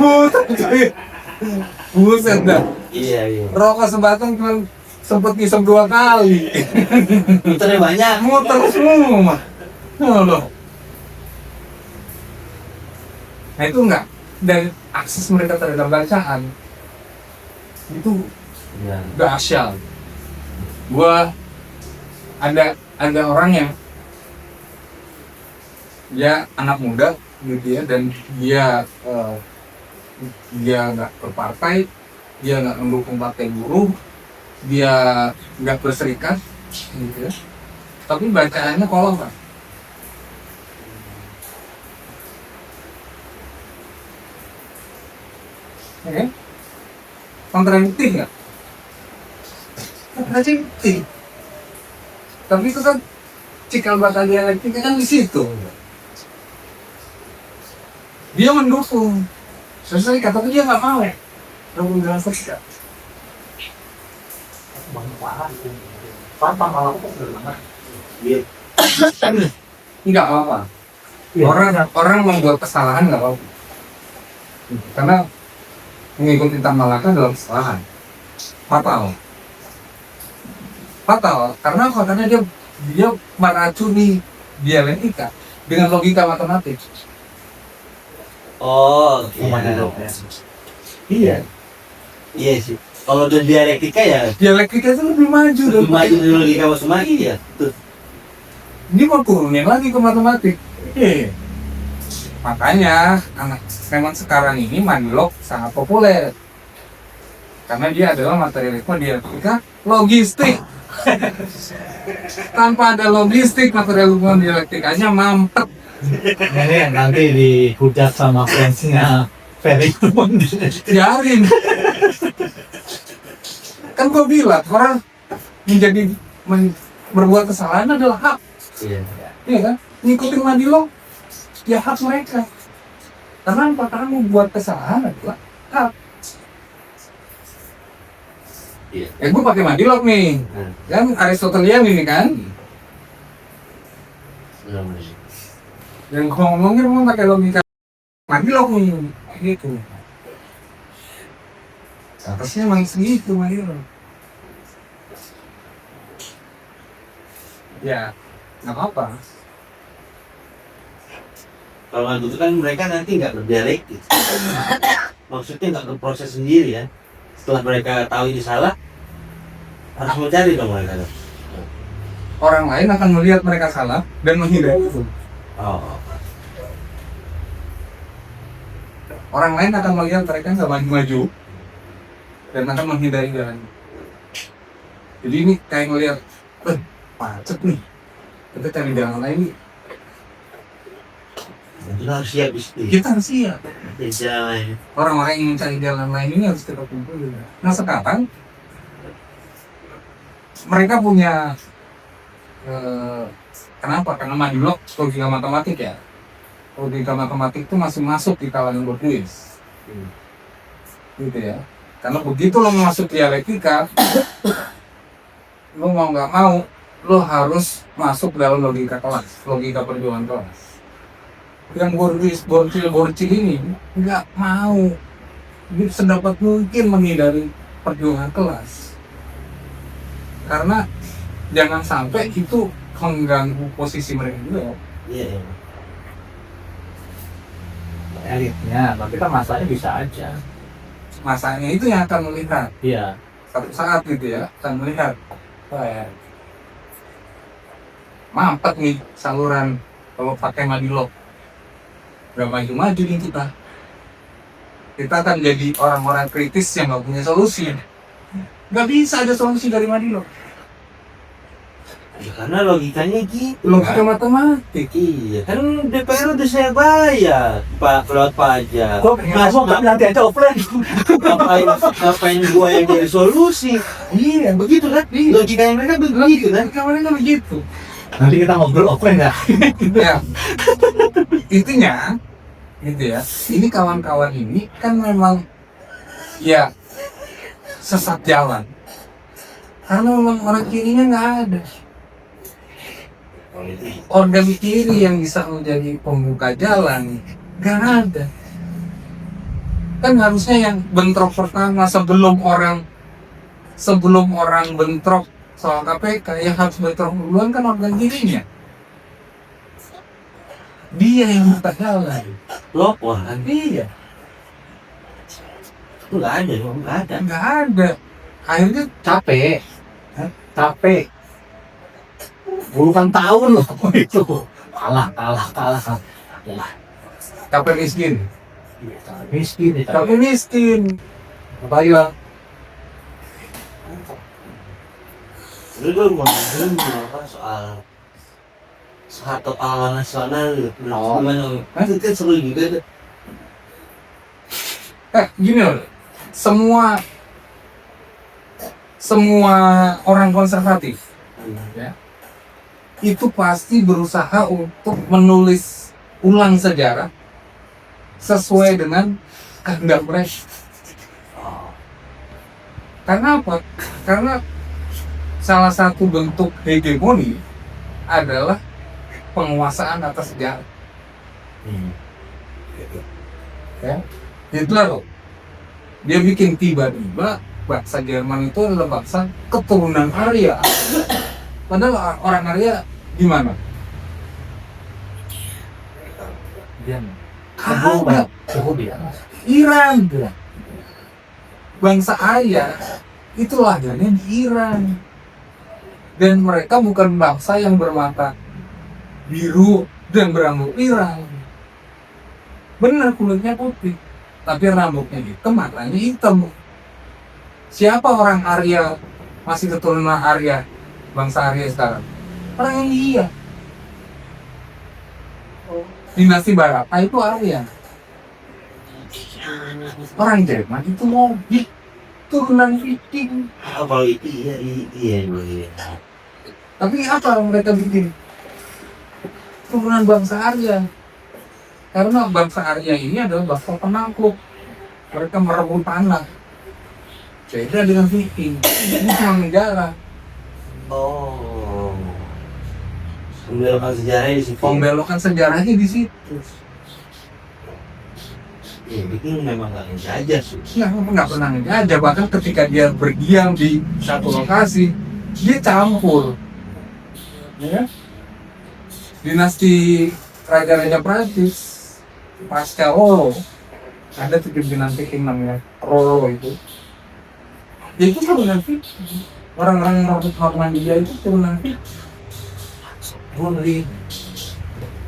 buset dah. Iya. Rokok sebatang cuma sempet ngisep 2 kali. Muternya banyak. Muter semua. Loh. Nah itu enggak. Dan akses mereka terhadap bacaan itu Iya. dahsyat. Gua ada orang yang dia anak muda gitu ya, dan dia nggak berpartai, dia nggak mendukung partai buruh, dia nggak berserikat gitu ya, tapi bacaannya kolom kan. Oke, kontradiktif nggak? Kontradiktif. Tapi itu kan cikal bakal dialektika kan di situ. Dia mendukung, sesuai kata dia nggak mau. Dukung dengan serikat. Pantang malah aku banget. Iya. Nggak apa-apa. Orang membuat kesalahan nggak apa-apa. Karena mengikuti Malaka adalah kesalahan. Fatal. Karena apa? Karena dia meracuni dialektika dengan logika matematik. Oh, Iya. Iya sih. Kalau udah dialektika ya Dialektika itu lebih maju. lebih maju dari logika Wasumaki ya. Tuh. Ini mau turunin lagi ke matematik. Makanya memang sekarang ini Mandilok sangat populer karena dia adalah materialisme dialektika logistik. Tanpa ada logistik, materialisme dialektikanya mampet. Ini yang nanti dihujat sama fansnya Ferry Moon. Biarin. Kan gua bilang orang berbuat kesalahan adalah hak. Iya. Iya kan? Ngikutin Mandilok ya hak mereka. Karena apa? Karena membuat kesalahan adalah hak. Iya. Ya gue pakai Mandilok nih, kan Aristotelian ini kan. Yang ngomongin mau pakai logika Mandilok nih, gitu. Seharusnya emang segitu Mandilok. Ya, nggak apa-apa. Kalau nggak gitu kan mereka nanti nggak berdialektik. Maksudnya nggak berproses sendiri ya. Setelah mereka tahu ini salah, harus mencari dong mereka. Orang lain akan melihat mereka salah dan menghindari itu. Oh. Orang lain akan melihat mereka nggak maju-maju dan akan menghindari jalan. Jadi ini kayak ngelihat, macet nih, kita cari jalan lain. Kita harus siap istri. Kita harus siap. Jangan. Orang-orang yang mencari jalan lain ini harus kita kumpulin. Nah sekarang mereka punya kenapa? Karena Mandilok logika matematik ya. Logika matematik itu masih masuk di kalangan berduis. Gitu ya. Karena begitu lo masuk dialektika, lo mau nggak mau, lo harus masuk dalam logika kelas, logika perjuangan kelas. Yang borcil ini nggak mau, dia sedapat mungkin menghindari perjuangan kelas. Karena jangan sampai itu mengganggu posisi mereka juga. Iya. Elitnya, tapi kan masanya bisa aja. Masanya itu yang akan melihat. Iya. Satu saat gitu ya, akan melihat. Mampet nih saluran kalau pakai Mandilok. Gak maju-maju nih kita. Kita akan jadi orang-orang kritis yang gak punya solusi. Gak bisa ada solusi dari Mandilok. Ya, karena logikanya gitu. Logika matematik. Iya, kan DPR udah saya bayar Pak lewat pajak. Kok pengen ngomong tapi nanti aja offline. Ngapain gua yang jadi solusi? Iya, Begitu kan? Logikanya mereka begitu kan? Logika begitu. Nanti kita ngobrol offline ya. Ya, intinya gitu ya. Ini kawan-kawan ini kan memang ya sesat jalan. Karena memang orang kirinya nggak ada. Organ kiri yang bisa menjadi pembuka jalan nggak ada. Kan harusnya yang bentrok pertama sebelum orang bentrok soal KPK, yang harus bentrok duluan kan organ kirinya. Dia yang buka jalan. Wah, Iya, itu nggak ada, nggak ada. nggak ada. Akhirnya Capek. Puluhan tahun loh itu. Kalah. Ya, capek miskin. miskin itu. Capek miskin. Apa ya? Lu gue mau apa soal Soeharto pahlawan nasional gitu. Oh. Gimana? Itu kan seru juga tuh. Gini loh. Semua orang konservatif ya, itu pasti berusaha untuk menulis ulang sejarah sesuai dengan kehendak mereka. Karena apa? Karena salah satu bentuk hegemoni adalah penguasaan atas sejarah. Ya, Hitler loh, dia bikin tiba-tiba bangsa Jerman itu adalah bangsa keturunan Arya. Padahal orang Arya gimana? Dia Ada. dia. Iran. Bangsa Arya itu lahirnya di Iran. Dan mereka bukan bangsa yang bermata biru dan berambut pirang. Benar, kulitnya putih, tapi rambutnya hitam, matanya hitam. Siapa orang Arya, masih keturunan Arya, bangsa Arya sekarang? Orang India. Dinasti Barata itu Arya. Orang Jerman itu mobil, turunan Viking. Kalau itu iya. Tapi apa mereka bikin? Turunan bangsa Arya. Karena bangsa Arya ini adalah bangsa penakluk. Mereka merebut tanah. Beda dengan Viking. Ini cuma negara. Oh. Pembelokan sejarahnya di situ. Pembelokan sejarahnya di situ. Ya, Viking memang nggak ngejajah sih. Nggak pernah ngejajah. Bahkan ketika dia berdiam di satu lokasi, dia campur. Ya? Dinasti Raja-Raja Prancis pasca Rolo, ada tuh pimpinan Viking namanya Rolo itu. Dia itu turunan Viking. Orang-orang Normandia itu turunan Viking. Bunri.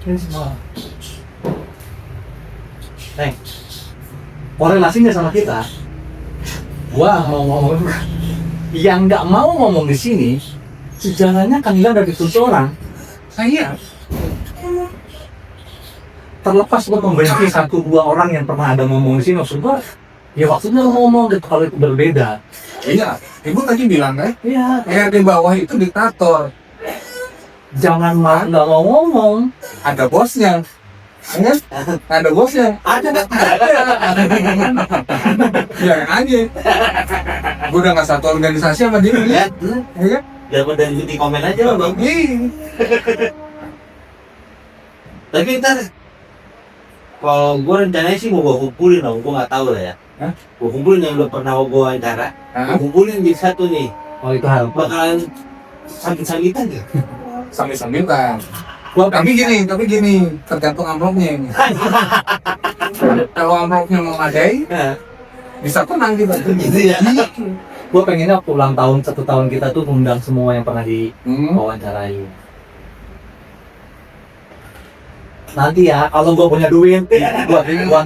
Ini semua. Korelasinya sama kita. Gua mau ngomong yang nggak mau ngomong di sini, sejarahnya kan hilang dari tutur orang. Saya Terlepas gua membenci satu dua orang yang pernah ada ngomong di sini, maksud gua, ya waktunya lo ngomong gitu kalau itu berbeda. iya, ibu tadi bilang kan, Iya, yang di bawah itu diktator, jangan nggak mau ngomong. ada bosnya, ya kan? Ada bosnya, Ada nggak? ya aja. Gue udah nggak satu organisasi sama dia, ya kan? Daripada di komen aja loh bang. Iya. Tapi ntar kalau gue rencananya sih mau gue kumpulin dong, gue nggak tahu lah ya. Hah? Gue kumpulin yang udah pernah gue wawancara, Hah? gue kumpulin di satu nih. Oh itu hal. Bakalan sakit-sakitan ya. Sambil-sambilan. Tapi gini, tergantung amplopnya ini. Kalau amplopnya memadai, Nah, bisa tenang kita. gitu ya. Gue pengennya waktu ulang tahun 1 tahun kita tuh undang semua yang pernah diwawancarai. Nanti ya kalau gue punya duit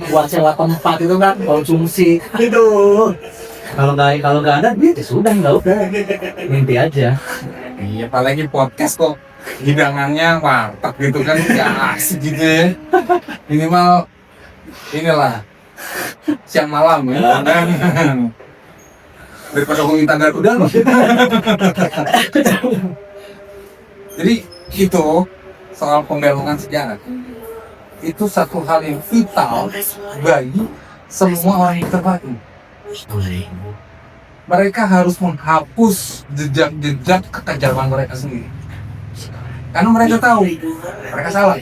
buat sewa tempat itu kan konsumsi. Aduh. Kalau nggak ada duit ya sudah nggak udah. Mimpi aja. Iya, apalagi podcast kok hidangannya warteg gitu kan, ya asik gitu ya. Minimal inilah siang malam ya kan. Daripada gue minta garuda loh. Jadi itu soal pembelokan sejarah. itu satu hal yang vital bagi semua orang konservatif. Mereka harus menghapus jejak-jejak kekejaman mereka sendiri. Karena mereka tahu mereka salah.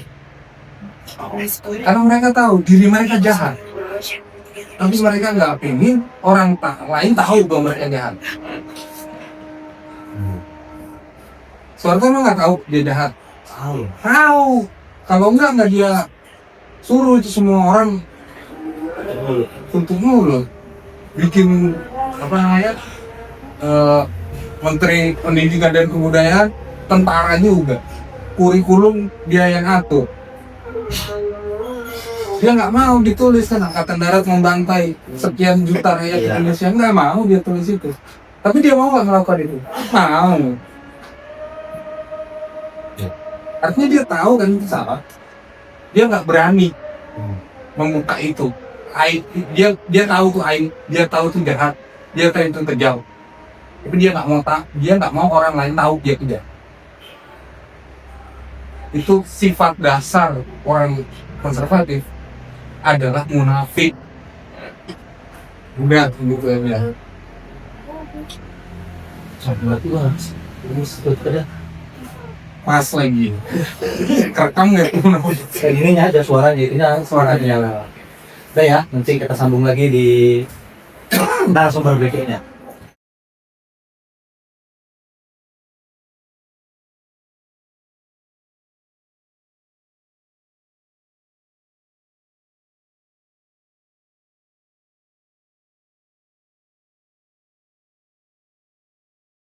Karena mereka tahu diri mereka jahat. Tapi mereka nggak pengen orang lain tahu bahwa mereka jahat. Soeharto emang nggak tahu dia jahat. Tahu. Kalau nggak dia suruh itu semua orang untuk mulut bikin apa namanya Menteri Pendidikan dan Kebudayaan, tentara juga, kurikulum dia yang atur. Dia nggak mau ditulis kan Angkatan Darat membantai sekian juta rakyat Indonesia, nggak mau dia tulis itu. Tapi dia mau nggak melakukan itu? Mau. Artinya dia tahu kan itu salah. Dia nggak berani membuka itu. Dia tahu tuh aib, dia tahu tuh jahat, dia tahu itu kejam. Tapi dia nggak mau orang lain tahu dia kejam. Itu sifat dasar orang konservatif adalah munafik. Udah gitu ya. Berarti mas, ini sebetulnya Pas lagi. Kerekam nggak tuh munafik? ininya ada suaranya, Suaranya. Udah ya, nanti kita sambung lagi di narasumber berikutnya.